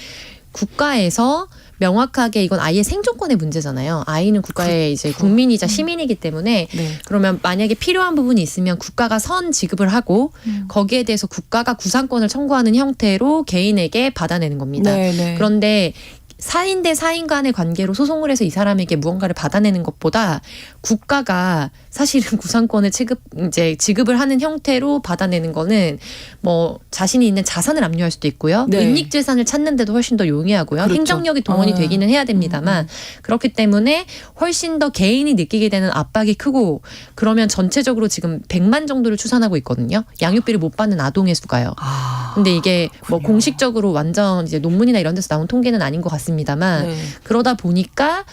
국가에서 명확하게 이건 아이의 생존권의 문제잖아요. 아이는 국가의 이제 국민이자 시민이기 때문에 네. 그러면 만약에 필요한 부분이 있으면 국가가 선 지급을 하고 거기에 대해서 국가가 구상권을 청구하는 형태로 개인에게 받아내는 겁니다. 네, 네. 그런데 4인 대 4인 간의 관계로 소송을 해서 이 사람에게 무언가를 받아내는 것보다 국가가 사실은 구상권을 지급을 하는 형태로 받아내는 거는 뭐 자신이 있는 자산을 압류할 수도 있고요. 네. 인lik재산을 찾는데도 훨씬 더 용이하고요. 그렇죠. 행정력이 동원이 되기는 해야 됩니다만 그렇기 때문에 훨씬 더 개인이 느끼게 되는 압박이 크고 그러면 전체적으로 지금 100만 정도를 추산하고 있거든요. 양육비를 못 받는 아동의 수가요. 근데 이게 뭐 공식적으로 완전 이제 논문이나 이런 데서 나온 통계는 아닌 것 같습니다만 네. 그러다 보니까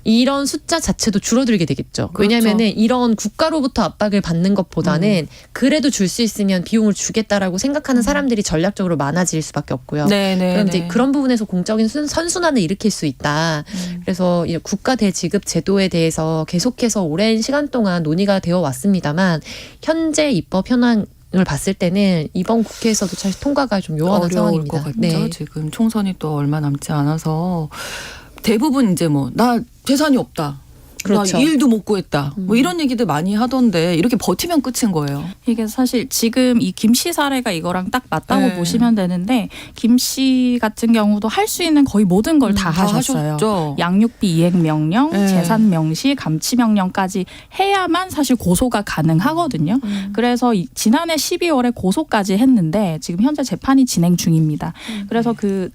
이런 숫자 자체도 줄어들게 되겠죠. 그렇죠. 왜냐하면은 이런 국가로부터 압박을 받는 것보다는 그래도 줄 수 있으면 비용을 주겠다라고 생각하는 사람들이 전략적으로 많아질 수밖에 없고요. 네, 네, 그럼 이제 네. 그런 부분에서 공적인 선순환을 일으킬 수 있다. 그래서 이 국가 대지급 제도에 대해서 계속해서 오랜 시간 동안 논의가 되어 왔습니다만 현재 입법 현황 을 봤을 때는 이번 국회에서도 사실 통과가 좀 요원한 어려울 상황입니다. 것 같죠. 네. 지금 총선이 또 얼마 남지 않아서 대부분 이제 뭐 나 재산이 없다. 그렇죠. 나 일도 못 구했다. 뭐 이런 얘기들 많이 하던데 이렇게 버티면 끝인 거예요. 이게 사실 지금 이 김 씨 사례가 이거랑 딱 맞다고 네. 보시면 되는데 김 씨 같은 경우도 할 수 있는 거의 모든 걸 다 하셨어요. 하셨죠. 양육비 이행 명령, 네. 재산 명시, 감치 명령까지 해야만 사실 고소가 가능하거든요. 그래서 지난해 12월에 고소까지 했는데 지금 현재 재판이 진행 중입니다. 그래서 그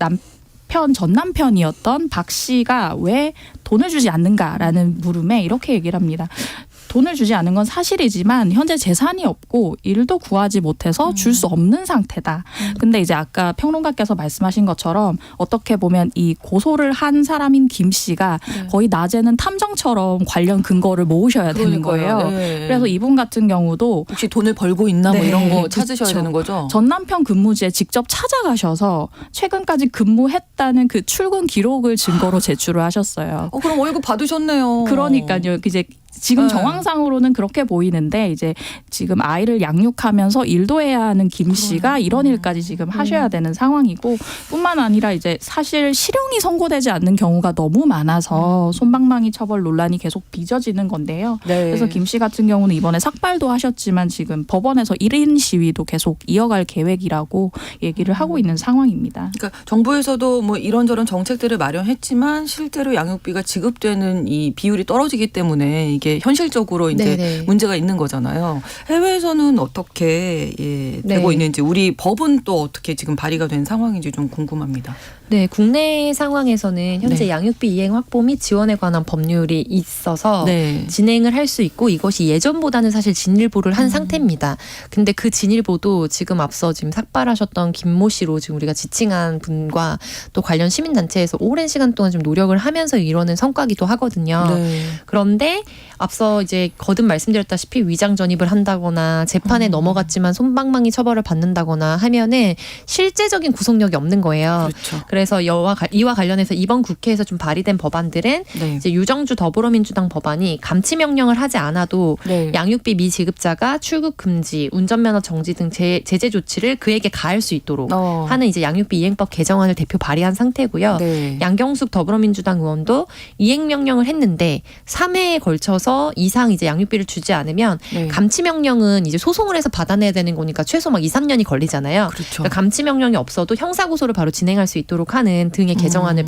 전 남편이었던 박 씨가 왜 돈을 주지 않는가라는 물음에 이렇게 얘기를 합니다. 돈을 주지 않은 건 사실이지만 현재 재산이 없고 일도 구하지 못해서 줄 수 없는 상태다. 근데 이제 아까 평론가께서 말씀하신 것처럼 어떻게 보면 이 고소를 한 사람인 김 씨가 거의 낮에는 탐정처럼 관련 근거를 모으셔야 되는 거예요. 네. 그래서 이분 같은 경우도 혹시 돈을 벌고 있나 뭐 네, 이런 거 찾으셔야 그렇죠. 되는 거죠. 전 남편 근무지에 직접 찾아가셔서 최근까지 근무했다는 그 출근 기록을 증거로 제출을 하셨어요. 그럼 월급 받으셨네요. 그러니까요. 이제 지금 네. 정황상으로는 그렇게 보이는데 이제 지금 아이를 양육하면서 일도 해야 하는 김 씨가 이런 일까지 지금 하셔야 되는 상황이고 뿐만 아니라 이제 사실 실형이 선고되지 않는 경우가 너무 많아서 솜방망이 처벌 논란이 계속 빚어지는 건데요. 네. 그래서 김 씨 같은 경우는 이번에 삭발도 하셨지만 지금 법원에서 1인 시위도 계속 이어갈 계획이라고 얘기를 하고 있는 상황입니다. 그러니까 정부에서도 뭐 이런저런 정책들을 마련했지만 실제로 양육비가 지급되는 이 비율이 떨어지기 때문에 이게 현실적으로 이제 네네. 문제가 있는 거잖아요. 해외에서는 어떻게 되고 네. 있는지 우리 법은 또 어떻게 지금 발의가 된 상황인지 좀 궁금합니다. 네, 국내 상황에서는 현재 네. 양육비 이행 확보 및 지원에 관한 법률이 있어서 네. 진행을 할 수 있고 이것이 예전보다는 사실 진일보를 한 상태입니다. 근데 그 진일보도 지금 앞서 지금 삭발하셨던 김모 씨로 지금 우리가 지칭한 분과 또 관련 시민단체에서 오랜 시간 동안 좀 노력을 하면서 이뤄낸 성과기도 하거든요. 네. 그런데 앞서 이제 거듭 말씀드렸다시피 위장 전입을 한다거나 재판에 넘어갔지만 솜방망이 처벌을 받는다거나 하면은 실제적인 구속력이 없는 거예요. 그렇죠. 그래서 이와 관련해서 이번 국회에서 좀 발의된 법안들은 네. 이제 유정주 더불어민주당 법안이 감치 명령을 하지 않아도 네. 양육비 미지급자가 출국 금지, 운전면허 정지 등 제재 조치를 그에게 가할 수 있도록 하는 이제 양육비 이행법 개정안을 대표 발의한 상태고요. 네. 양경숙 더불어민주당 의원도 이행 명령을 했는데 3회에 걸쳐서 이상 이제 양육비를 주지 않으면 네. 감치 명령은 이제 소송을 해서 받아내야 되는 거니까 최소 막 2, 3년이 걸리잖아요. 그렇죠. 그러니까 감치 명령이 없어도 형사 고소를 바로 진행할 수 있도록 하는 등의 개정안을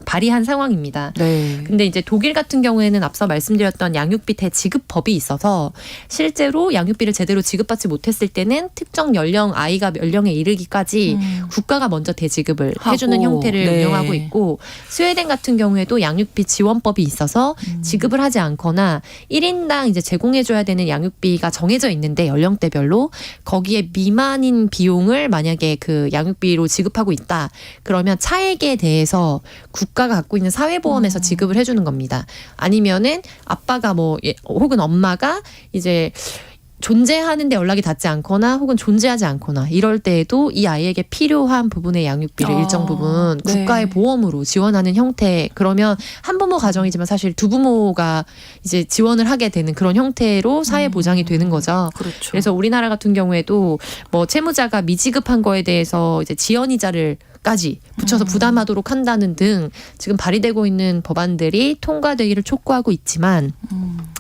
발의한 상황입니다. 네. 근데 이제 독일 같은 경우에는 앞서 말씀드렸던 양육비 대지급법이 있어서 실제로 양육비를 제대로 지급받지 못했을 때는 특정 연령 아이가 연령에 이르기까지 국가가 먼저 대지급을 해주는 형태를 네. 운영하고 있고 스웨덴 같은 경우에도 양육비 지원법이 있어서 지급을 하지 않거나 1인당 이제 제공해줘야 되는 양육비가 정해져 있는데 연령대별로 거기에 미만인 비용을 만약에 그 양육비로 지급하고 있다. 그러면 차액에 대해서 국가가 갖고 있는 사회보험에서 지급을 해주는 겁니다. 아니면은 아빠가 뭐 혹은 엄마가 이제 존재하는데 연락이 닿지 않거나 혹은 존재하지 않거나 이럴 때에도 이 아이에게 필요한 부분의 양육비를 일정 부분 네. 국가의 보험으로 지원하는 형태. 그러면 한부모 가정이지만 사실 두 부모가 이제 지원을 하게 되는 그런 형태로 사회 보장이 되는 거죠. 그렇죠. 그래서 우리나라 같은 경우에도 뭐 채무자가 미지급한 거에 대해서 이제 지연이자를 까지 붙여서 부담하도록 한다는 등 지금 발의되고 있는 법안들이 통과되기를 촉구하고 있지만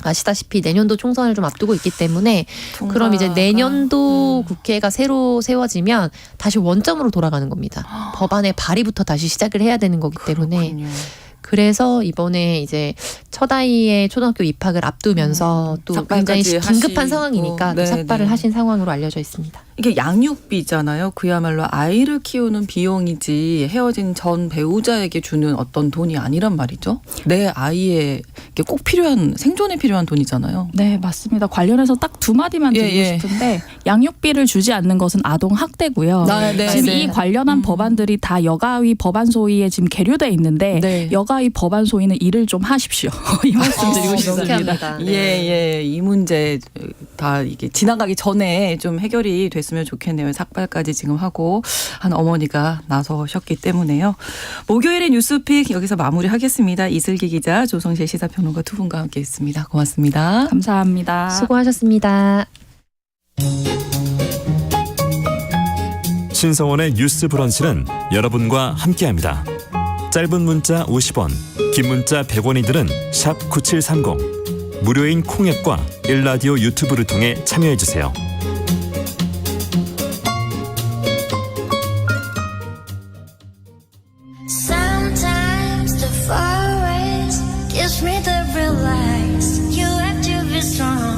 아시다시피 내년도 총선을 좀 앞두고 있기 때문에 그럼 이제 내년도 국회가 새로 세워지면 다시 원점으로 돌아가는 겁니다. 법안의 발의부터 다시 시작을 해야 되는 거기 때문에 그렇군요. 그래서 이번에 이제 첫 아이의 초등학교 입학을 앞두면서 또 굉장히 삭발까지 긴급한 하시고. 상황이니까 또 네, 삭발을 네. 하신 상황으로 알려져 있습니다. 이게 양육비잖아요. 그야말로 아이를 키우는 비용이지 헤어진 전 배우자에게 주는 어떤 돈이 아니란 말이죠. 내 아이에게 꼭 필요한 생존에 필요한 돈이잖아요. 네, 맞습니다. 관련해서 딱 두 마디만 예, 드리고 예. 싶은데 양육비를 주지 않는 것은 아동 학대고요. 네, 지금 네. 이 관련한 법안들이 다 여가위 법안 소위에 지금 계류돼 있는데 네. 여가위 법안 소위는 일을 좀 하십시오. 이 말씀 드리고 싶습니다. 명쾌합니다. 네. 예. 이 문제 다 이게 지나가기 전에 좀 해결이 됐으면 좋겠네요. 삭발까지 지금 하고 한 어머니가 나서셨기 때문에요. 목요일의 뉴스픽 여기서 마무리하겠습니다. 이슬기 기자, 조성실 시사평론가 두 분과 함께했습니다. 고맙습니다. 감사합니다. 수고하셨습니다. 신성원의 뉴스 브런치는 여러분과 함께합니다. 짧은 문자 50원, 긴 문자 100원이들은 샵 9730. 무료인 콩앱과 일라디오 유튜브를 통해 참여해주세요. Sometimes the forest gives me the realize you have to be strong.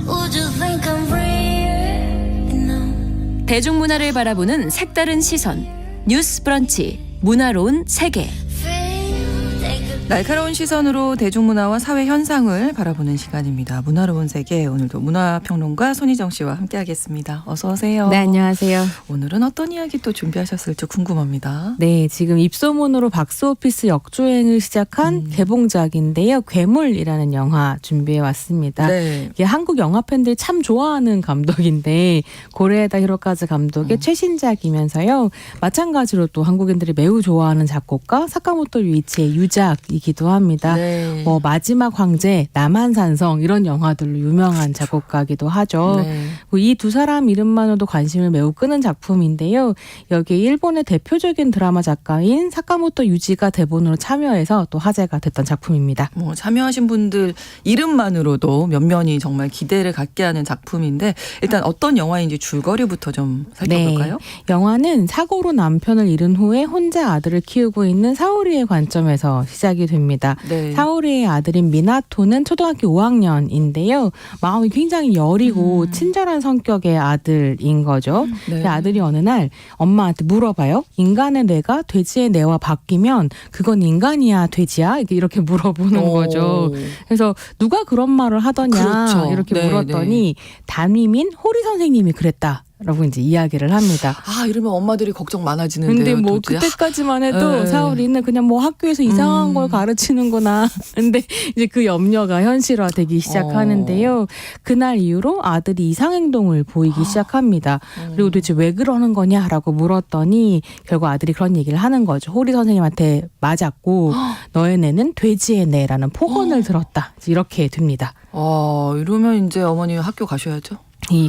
Would you think I'm real? No. 대중문화를 바라보는 색다른 시선 뉴스 브런치 문화로운 세계. Feel they could 날카로운 시선으로 대중문화와 사회 현상을 바라보는 시간입니다. 문화로운 세계, 오늘도 문화평론가 손희정 씨와 함께하겠습니다. 어서 오세요. 네, 안녕하세요. 오늘은 어떤 이야기 또 준비하셨을지 궁금합니다. 네, 지금 입소문으로 박스오피스 역주행을 시작한 개봉작인데요. 괴물이라는 영화 준비해 왔습니다. 네. 이게 한국 영화 팬들이 참 좋아하는 감독인데 고레에다 히로카즈 감독의 최신작이면서요. 마찬가지로 또 한국인들이 매우 좋아하는 작곡가 사카모토 유이치의 유작이기도 합니다. 네. 뭐 마지막 황제, 남한산성 이런 영화들로 유명한 작곡가기도 하죠. 네. 이 두 사람 이름만으로도 관심을 매우 끄는 작품인데요. 여기에 일본의 대표적인 드라마 작가인 사카모토 유지가 대본으로 참여해서 또 화제가 됐던 작품입니다. 뭐 참여하신 분들 이름만으로도 면면이 정말 기대를 갖게 하는 작품인데 일단 어떤 영화인지 줄거리부터 좀 살펴볼까요? 영화는 사고로 남편을 잃은 후에 혼자 아들을 키우고 있는 사오리의 관점에서 시작이 됩니다. 네. 사오리의 아들인 미나토는 초등학교 5학년인데요. 마음이 굉장히 여리고 친절한 성격의 아들인 거죠. 네. 그 아들이 어느 날 엄마한테 물어봐요. 인간의 뇌가 돼지의 뇌와 바뀌면 그건 인간이야 돼지야? 이렇게 물어보는 거죠. 그래서 누가 그런 말을 하더냐 그렇죠. 이렇게 네, 물었더니 담임인 호리 선생님이 그랬다. 라고 이제 이야기를 합니다. 아, 이러면 엄마들이 걱정 많아지는데요. 근데 뭐 도대체. 그때까지만 해도 네. 사오리는 그냥 뭐 학교에서 이상한 걸 가르치는구나. 근데 이제 그 염려가 현실화되기 시작하는데요. 그날 이후로 아들이 이상 행동을 보이기 시작합니다. 그리고 도대체 왜 그러는 거냐라고 물었더니 결국 아들이 그런 얘기를 하는 거죠. 호리 선생님한테 맞았고 너의 뇌는 돼지의 뇌라는 폭언을 들었다. 이렇게 됩니다. 이러면 이제 어머니 학교 가셔야죠.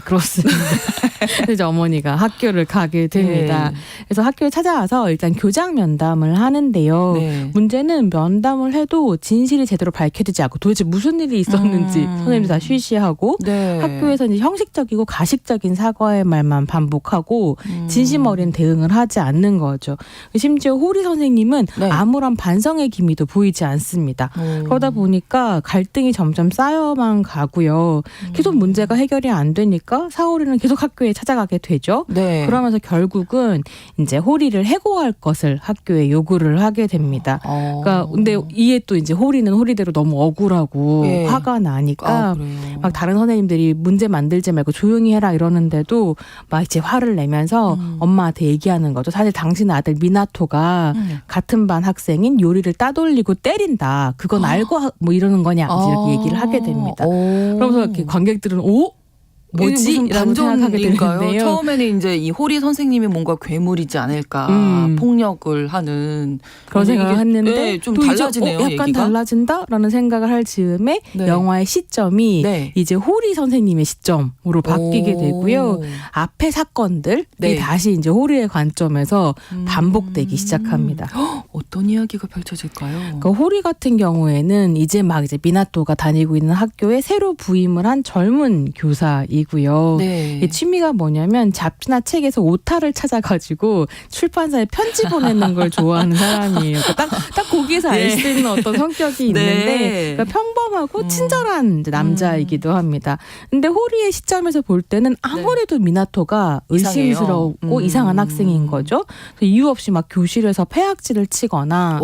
그렇습니다. 그래서 어머니가 학교를 가게 됩니다. 네. 그래서 학교에 찾아와서 일단 교장 면담을 하는데요. 네. 문제는 면담을 해도 진실이 제대로 밝혀지지 않고 도대체 무슨 일이 있었는지 선생님도 다 쉬쉬하고 네. 학교에서 이제 형식적이고 가식적인 사과의 말만 반복하고 진심 어린 대응을 하지 않는 거죠. 심지어 호리 선생님은 네. 아무런 반성의 기미도 보이지 않습니다. 그러다 보니까 갈등이 점점 쌓여만 가고요. 계속 문제가 해결이 안 되니까 사오리는 계속 학교에 찾아가게 되죠. 네. 그러면서 결국은 이제 호리를 해고할 것을 학교에 요구를 하게 됩니다. 그러니까 근데 이에 또 이제 호리는 호리대로 너무 억울하고 예. 화가 나니까 그래요. 막 다른 선생님들이 문제 만들지 말고 조용히 해라 이러는데도 막 이제 화를 내면서 엄마한테 얘기하는 거죠. 사실 당신 아들 미나토가 같은 반 학생인 요리를 따돌리고 때린다. 그건 알고 뭐 이러는 거냐 이렇게 얘기를 하게 됩니다. 그러면서 이렇게 관객들은 뭐지? 무슨 라고 생각하게 반전인가요? 되는데요. 처음에는 이제 이 호리 선생님이 뭔가 괴물이지 않을까 폭력을 하는 그런 생각을 했는데 네, 좀 또 이제 달라지네요. 약간 얘기가. 달라진다라는 생각을 할 즈음에 네. 영화의 시점이 네. 이제 호리 선생님의 시점으로 바뀌게 되고요. 앞의 사건들이 네. 다시 이제 호리의 관점에서 반복되기 시작합니다. 어떤 이야기가 펼쳐질까요? 그러니까 호리 같은 경우에는 이제 막 이제 미나토가 다니고 있는 학교에 새로 부임을 한 젊은 교사이고요. 네. 이 취미가 뭐냐면 잡지나 책에서 오타를 찾아가지고 출판사에 편지 보내는 걸 좋아하는 사람이에요. 그러니까 딱 거기에서 알 수 있는 어떤 성격이 있는데 그러니까 평범하고 친절한 이제 남자이기도 합니다. 근데 호리의 시점에서 볼 때는 아무래도 미나토가 의심스럽고 이상한 학생인 거죠. 그래서 이유 없이 막 교실에서 폐악질을 치거나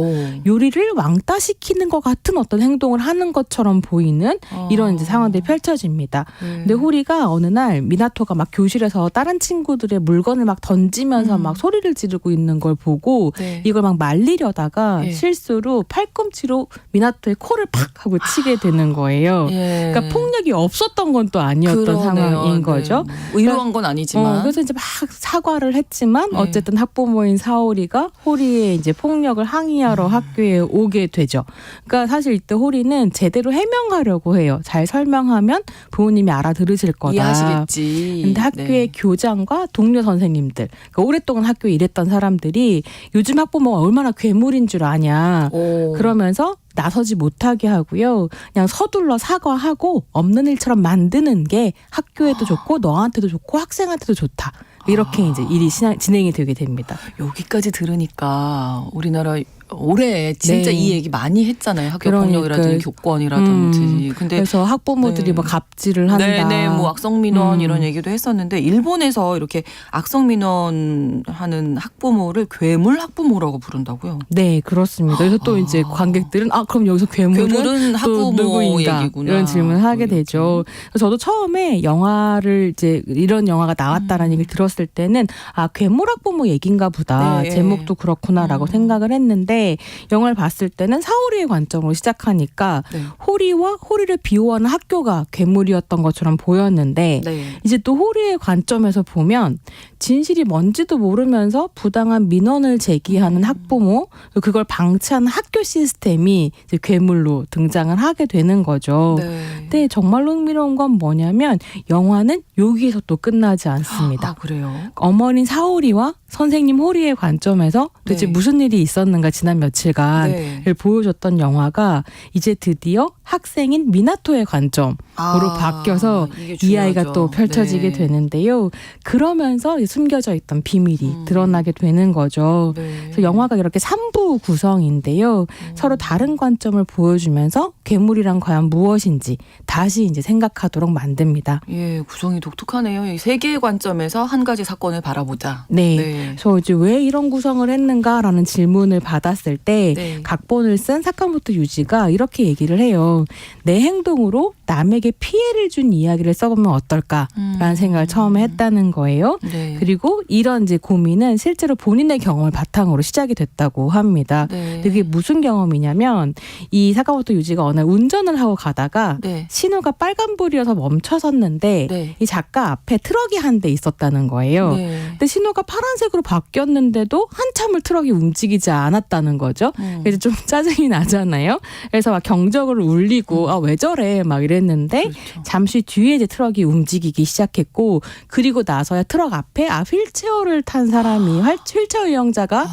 요리를 왕따시키는 것 같은 어떤 행동을 하는 것처럼 보이는 이런 이제 상황들이 펼쳐집니다. 근데 호리가 어느 날 미나토가 막 교실에서 다른 친구들의 물건을 막 던지면서 막 소리를 지르고 있는 걸 보고 이걸 막 말리려다가 실수로 팔꿈치로 미나토의 코를 팍 하고 치게 되는 거예요. 그러니까 폭력이 없었던 건 또 아니었던 그러네요. 상황인 거죠. 의도한 건 아니지만. 그래서 이제 막 사과를 했지만 어쨌든 학부모인 사오리가 호리의 이제 폭력을 항의하러 학교에 오게 되죠. 그러니까 사실 이때 호리는 제대로 해명하려고 해요. 잘 설명하면 부모님이 알아들으실 거다. 이해하시겠지. 근데 학교의 교장과 동료 선생님들, 그러니까 오랫동안 학교에 일했던 사람들이 요즘 학부모가 얼마나 괴물인 줄 아냐. 그러면서 나서지 못하게 하고요. 그냥 서둘러 사과하고 없는 일처럼 만드는 게 학교에도 좋고 너한테도 좋고 학생한테도 좋다. 이렇게 이제 일이 진행이 되게 됩니다. 여기까지 들으니까 우리나라 올해 진짜 네. 이 얘기 많이 했잖아요. 학교 그러니까. 폭력이라든지 교권이라든지. 근데 그래서 학부모들이 네. 뭐 갑질을 한다. 네네, 뭐 악성민원 이런 얘기도 했었는데 일본에서 이렇게 악성민원 하는 학부모를 괴물 학부모라고 부른다고요. 네, 그렇습니다. 그래서 또 이제 관객들은 그럼 여기서 괴물은 또 학부모 누구인가 얘기구나. 이런 질문을 하게 되죠. 그래서 저도 처음에 영화를 이제 이런 영화가 나왔다라는 얘기를 들었을 때는 괴물 학부모 얘기인가 보다. 네. 제목도 그렇구나라고 생각을 했는데 영화를 봤을 때는 사오리의 관점으로 시작하니까 호리와 호리를 비호하는 학교가 괴물이었던 것처럼 보였는데 이제 또 호리의 관점에서 보면 진실이 뭔지도 모르면서 부당한 민원을 제기하는 학부모, 그걸 방치하는 학교 시스템이 이제 괴물로 등장을 하게 되는 거죠. 근데 정말로 흥미로운 건 뭐냐면 영화는 여기에서 또 끝나지 않습니다. 그래요? 어머니 사오리와 선생님 호리의 관점에서 도대체 무슨 일이 있었는가 지난 며칠간을 보여줬던 영화가 이제 드디어 학생인 미나토의 관점으로 바뀌어서 이 아이가 또 펼쳐지게 되는데요. 그러면서 숨겨져 있던 비밀이 드러나게 되는 거죠. 그래서 영화가 이렇게 3부 3부 구성인데요. 서로 다른 관점을 보여주면서 괴물이란 과연 무엇인지 다시 이제 생각하도록 만듭니다. 예, 구성이 독특하네요. 이 세 개의 관점에서 한 가지 사건을 바라보자. 네. 그래서 이제 왜 이런 구성을 했는가라는 질문을 받았을 때 네. 각본을 쓴 사카모토 유지가 이렇게 얘기를 해요. 내 행동으로 남에게 피해를 준 이야기를 써보면 어떨까라는 생각을 처음에 했다는 거예요. 네. 그리고 이런 이제 고민은 실제로 본인의 경험을 바탕으로 시작이 됐다고 합니다. 네. 그게 무슨 경험이냐면 이 사카모토 유지가 어느 날 운전을 하고 가다가 네. 신호가 빨간불이어서 멈춰섰는데 네. 이 작가 앞에 트럭이 한 대 있었다는 거예요. 네. 근데 신호가 파란색으로 바뀌었는데도 한참을 트럭이 움직이지 않았다는 거죠. 그래서 좀 짜증이 나잖아요. 그래서 막 경적을 울리고 아, 왜 저래 막 이랬는데 그렇죠. 잠시 뒤에 이제 트럭이 움직이기 시작했고 그리고 나서야 트럭 앞에 휠체어를 탄 사람이 휠체어 유형자가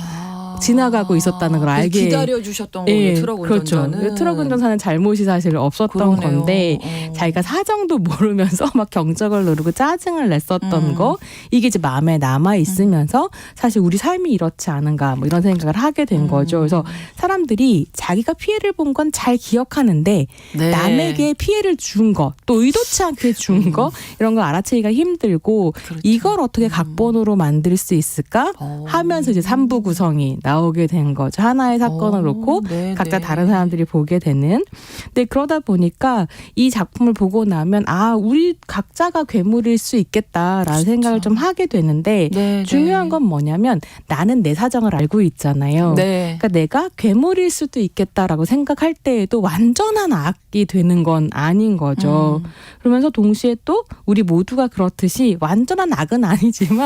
지나가고 있었다는 걸 알게 기다려주셨던 거예요. 트럭 운전자는. 그렇죠. 트럭 운전사는 잘못이 사실 없었던 그러네요. 건데 자기가 사정도 모르면서 막 경적을 누르고 짜증을 냈었던 거 이게 이제 마음에 남아 있으면서 사실 우리 삶이 이렇지 않은가 뭐 이런 생각을 하게 된 거죠. 그래서 사람들이 자기가 피해를 본 건 잘 기억하는데 네. 남에게 피해를 준 거 또 의도치 않게 준 거 이런 걸 알아채기가 힘들고 그렇죠. 이걸 어떻게 각본으로 만들 수 있을까 하면서 이제 3부 구성이 나오게 된 거죠. 하나의 사건을 놓고 네, 각자 네. 다른 사람들이 보게 되는. 근데 그러다 보니까 이 작품을 보고 나면 아 우리 각자가 괴물일 수 있겠다라는 생각을 좀 하게 되는데 네, 중요한 네. 건 뭐냐면 나는 내 사정을 알고 있잖아요. 네. 그러니까 내가 괴물일 수도 있겠다라고 생각할 때에도 완전한 악이 되는 건 아닌 거죠. 그러면서 동시에 또 우리 모두가 그렇듯이 완전한 악은 아니지만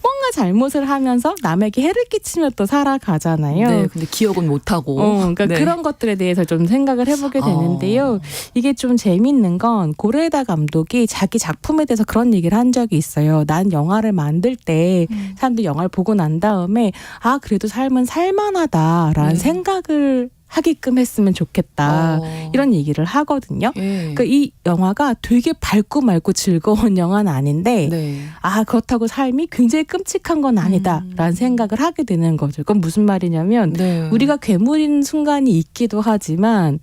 뭔가 잘못을 하면서 남에게 해를 끼치며 또 살아가잖아요. 네, 근데 기억은 못하고. 그러니까 네. 그런 것들에 대해서 좀 생각을 해보게 되는데요. 이게 좀 재밌는 건 고레에다 감독이 자기 작품에 대해서 그런 얘기를 한 적이 있어요. 난 영화를 만들 때 사람들이 영화를 보고 난 다음에 아 그래도 삶은 살만하다라는 생각을 하게끔 했으면 좋겠다. 이런 얘기를 하거든요. 예. 그러니까 이 영화가 되게 밝고 맑고 즐거운 영화는 아닌데 네. 아 그렇다고 삶이 굉장히 끔찍한 건 아니다라는 생각을 하게 되는 거죠. 그건 무슨 말이냐면 네. 우리가 괴물인 순간이 있기도 하지만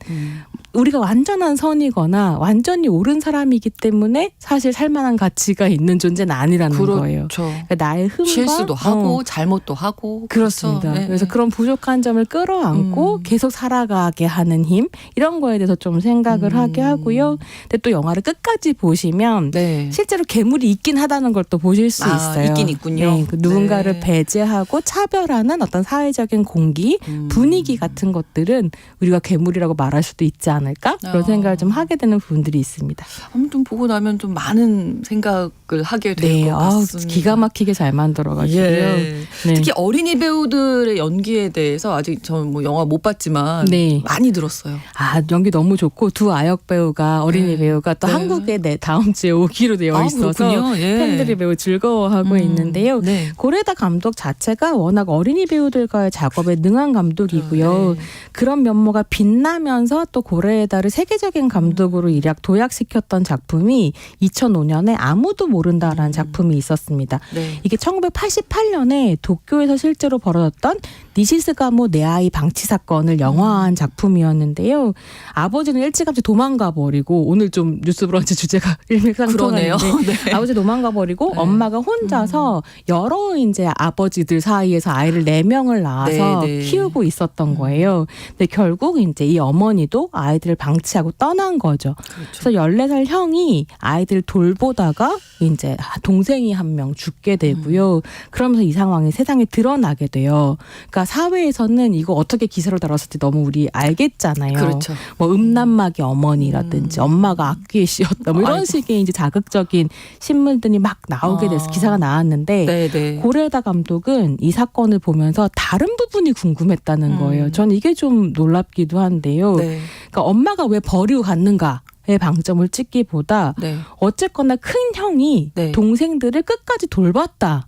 우리가 완전한 선이거나 완전히 옳은 사람이기 때문에 사실 살만한 가치가 있는 존재는 아니라는 거예요. 그렇죠. 그러니까 나의 흠과 실수도 하고 잘못도 하고 그렇습니다. 그렇죠. 네. 그래서 그런 부족한 점을 끌어안고 계속 살아가게 하는 힘 이런 거에 대해서 좀 생각을 하게 하고요. 근데 또 영화를 끝까지 보시면 네. 실제로 괴물이 있긴 하다는 걸 또 보실 수 있어요. 있긴 있군요. 네, 그 누군가를 네. 배제하고 차별하는 어떤 사회적인 공기, 분위기 같은 것들은 우리가 괴물이라고 말할 수도 있지 않을까? 그런 생각을 좀 하게 되는 부분들이 있습니다. 아무튼 보고 나면 좀 많은 생각을 하게 될 것 같습니다. 기가 막히게 잘 만들어가지고요. 예. 네. 특히 어린이 배우들의 연기에 대해서 아직 저는 뭐 영화 못 봤지만 네. 많이 들었어요. 아 연기 너무 좋고 두 아역 배우가 어린이 네. 배우가 또 네. 한국에 다음 주에 오기로 되어 있어서 그렇군요. 예. 팬들이 매우 즐거워하고 있는데요. 네. 고레다 감독 자체가 워낙 어린이 배우들과의 작업에 능한 감독이고요. 네. 그런 면모가 빛나면서 또 고레다를 세계적인 감독으로 도약시켰던 작품이 2005년에 아무도 모른다라는 작품이 있었습니다. 네. 이게 1988년에 도쿄에서 실제로 벌어졌던 니시스가모 내 아이 방치 사건을 영화화한 작품이었는데요. 아버지는 일찌감치 도망가 버리고 오늘 좀 뉴스브런치 주제가 일맥상통하는데 네. 아버지 도망가 버리고 네. 엄마가 혼자서 여러 이제 아버지들 사이에서 아이를 4명을 낳아서 네, 네. 키우고 있었던 거예요. 근데 결국 이제 이 어머니도 아이들을 방치하고 떠난 거죠. 그래서 14살 형이 아이들을 돌보다가 이제 동생이 한 명 죽게 되고요. 그러면서 이 상황이 세상에 드러나게 돼요. 그러니까 사회에서는 이거 어떻게 기사로 다뤘을지 너무 우리 알겠잖아요. 그렇죠. 뭐 음란마귀 어머니라든지 엄마가 악귀에 씌었다 뭐 이런 아이고. 식의 이제 자극적인 신문들이 막 나오게 돼서 기사가 나왔는데 네. 고레다 감독은 이 사건을 보면서 다른 부분이 궁금했다는 거예요. 전 이게 좀 놀랍기도 한데요. 네. 그러니까 엄마가 왜 버리고 갔는가에 방점을 찍기보다 네. 어쨌거나 큰 형이 네. 동생들을 끝까지 돌봤다.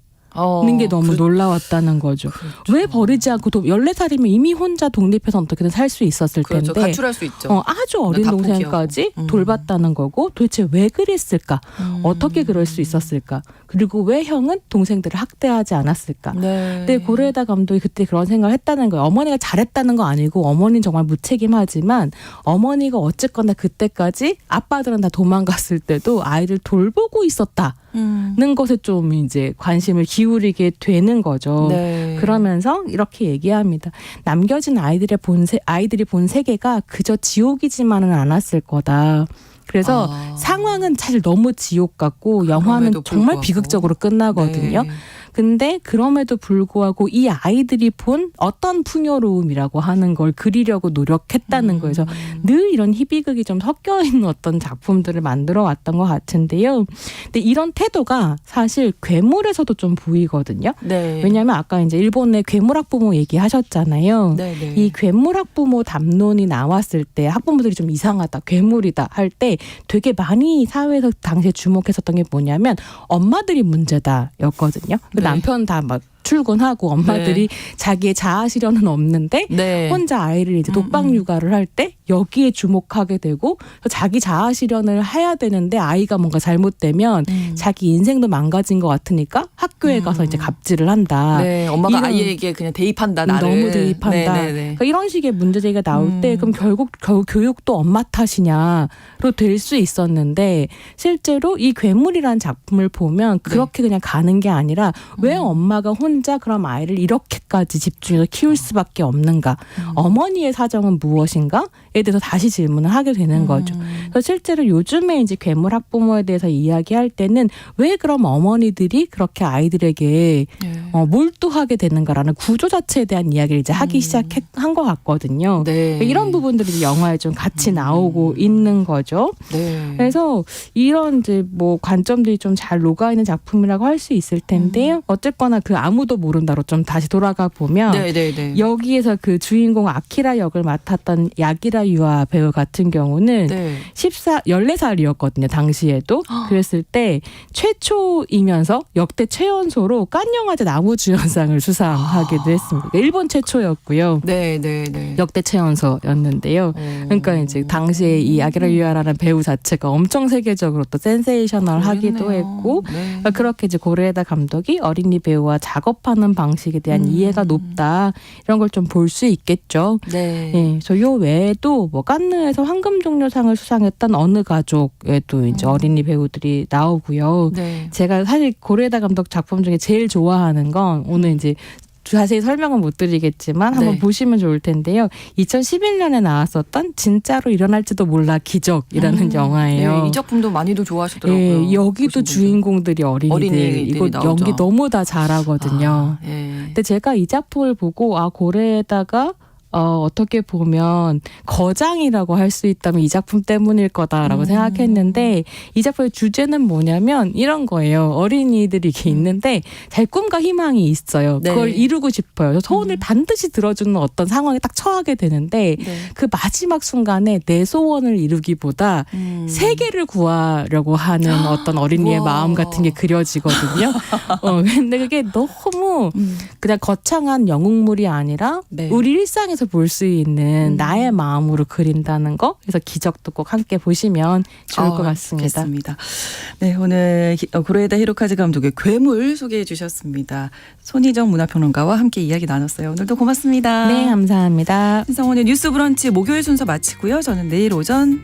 게 너무 놀라웠다는 거죠. 왜 버리지 않고 14살이면 이미 혼자 독립해서 어떻게든 살 수 있었을 텐데 가출할 수 있죠. 아주 어린 다 동생까지 돌봤다는 거고 도대체 왜 그랬을까? 어떻게 그럴 수 있었을까? 그리고 왜 형은 동생들을 학대하지 않았을까? 근데 고레에다 감독이 그때 그런 생각을 했다는 거예요. 어머니가 잘했다는 거 아니고 어머니는 정말 무책임하지만 어머니가 어쨌거나 그때까지 아빠들은 다 도망갔을 때도 아이를 돌보고 있었다는 것에 좀 이제 관심을 기울이게 되는 거죠. 그러면서 이렇게 얘기합니다. 남겨진 아이들이 본 세계가 그저 지옥이지만은 않았을 거다. 그래서 상황은 사실 너무 지옥 같고 영화는 정말 비극적으로 끝나거든요. 근데 그럼에도 불구하고 이 아이들이 본 어떤 풍요로움이라고 하는 걸 그리려고 노력했다는 거예요. 그래서 늘 이런 희비극이 좀 섞여 있는 어떤 작품들을 만들어 왔던 것 같은데요. 근데 이런 태도가 사실 괴물에서도 좀 보이거든요. 왜냐하면 아까 이제 일본의 괴물 학부모 얘기하셨잖아요. 이 괴물 학부모 담론이 나왔을 때 학부모들이 좀 이상하다, 괴물이다 할 때 되게 많이 사회에서 당시에 주목했었던 게 뭐냐면 엄마들이 문제다였거든요. 남편 다 막 출근하고 엄마들이 자기의 자아 실현은 없는데 혼자 아이를 이제 독방 육아를 할 때 여기에 주목하게 되고 자기 자아 실현을 해야 되는데 아이가 뭔가 잘못되면 자기 인생도 망가진 것 같으니까 학교에 가서 이제 갑질을 한다. 엄마가 아이에게 그냥 대입한다. 나를. 너무 대입한다. 그러니까 이런 식의 문제제기가 나올 때 그럼 결국 교육도 엄마 탓이냐로 될 수 있었는데 실제로 이 괴물이라는 작품을 보면 그렇게 그냥 가는 게 아니라 왜 엄마가 혼자 그럼 아이를 이렇게까지 집중해서 키울 수밖에 없는가? 어머니의 사정은 무엇인가?에 대해서 다시 질문을 하게 되는 거죠. 그래서 실제로 요즘에 이제 괴물 학부모에 대해서 이야기할 때는 왜 그럼 어머니들이 그렇게 아이들에게 몰두하게 되는가라는 구조 자체에 대한 이야기를 이제 하기 시작한 것 같거든요. 이런 부분들이 이제 영화에 좀 같이 나오고 있는 거죠. 그래서 이런 이제 뭐 관점들이 좀 잘 녹아 있는 작품이라고 할 수 있을 텐데요. 어쨌거나 그 아무도 모른다로 좀 다시 돌아가 보면 여기에서 그 주인공 아키라 역을 맡았던 야기라 유아 배우 같은 경우는 14살이었거든요. 당시에도. 그랬을 때 최초이면서 역대 최연소로 깐영화제 나무주연상을 수상하기도 했습니다. 일본 최초였고요. 역대 최연소였는데요. 그러니까 이제 당시에 이 야기라 유아라는 배우 자체가 엄청 세계적으로 또 센세이셔널하기도 했고 그러니까 그렇게 이제 고레에다 감독이 어린이 배우와 작업하는 방식에 대한 이해가 높다 이런 걸 좀 볼 수 있겠죠. 그래서 요 외에도 뭐 칸느에서 황금종려상을 수상했던 어느 가족에도 이제 어린이 배우들이 나오고요. 제가 사실 고레에다 감독 작품 중에 제일 좋아하는 건 오늘 이제 자세히 설명은 못 드리겠지만 한번 보시면 좋을 텐데요. 2011년에 나왔었던 진짜로 일어날지도 몰라 기적이라는 영화예요. 이 작품도 많이들 좋아하시더라고요. 여기도 주인공들이 어린이들. 이거 연기 너무 다 잘하거든요. 근데 제가 이 작품을 보고 고레에다가 어떻게 보면 거장이라고 할 수 있다면 이 작품 때문일 거다라고 생각했는데 이 작품의 주제는 뭐냐면 이런 거예요. 어린이들이 이렇게 있는데 자기 꿈과 희망이 있어요. 그걸 이루고 싶어요. 소원을 반드시 들어주는 어떤 상황에 딱 처하게 되는데 그 마지막 순간에 내 소원을 이루기보다 세계를 구하려고 하는 어떤 어린이의 마음 같은 게 그려지거든요. 근데 그게 너무 그냥 거창한 영웅물이 아니라 우리 일상에서 볼 수 있는 나의 마음으로 그린다는 거. 그래서 기적도 꼭 함께 보시면 좋을 것 같습니다. 좋겠습니다. 오늘 고레에다 히로카즈 감독의 괴물 소개해 주셨습니다. 손희정 문화평론가와 함께 이야기 나눴어요. 오늘도 고맙습니다. 네, 감사합니다. 신성원의 뉴스 브런치 목요일 순서 마치고요. 저는 내일 오전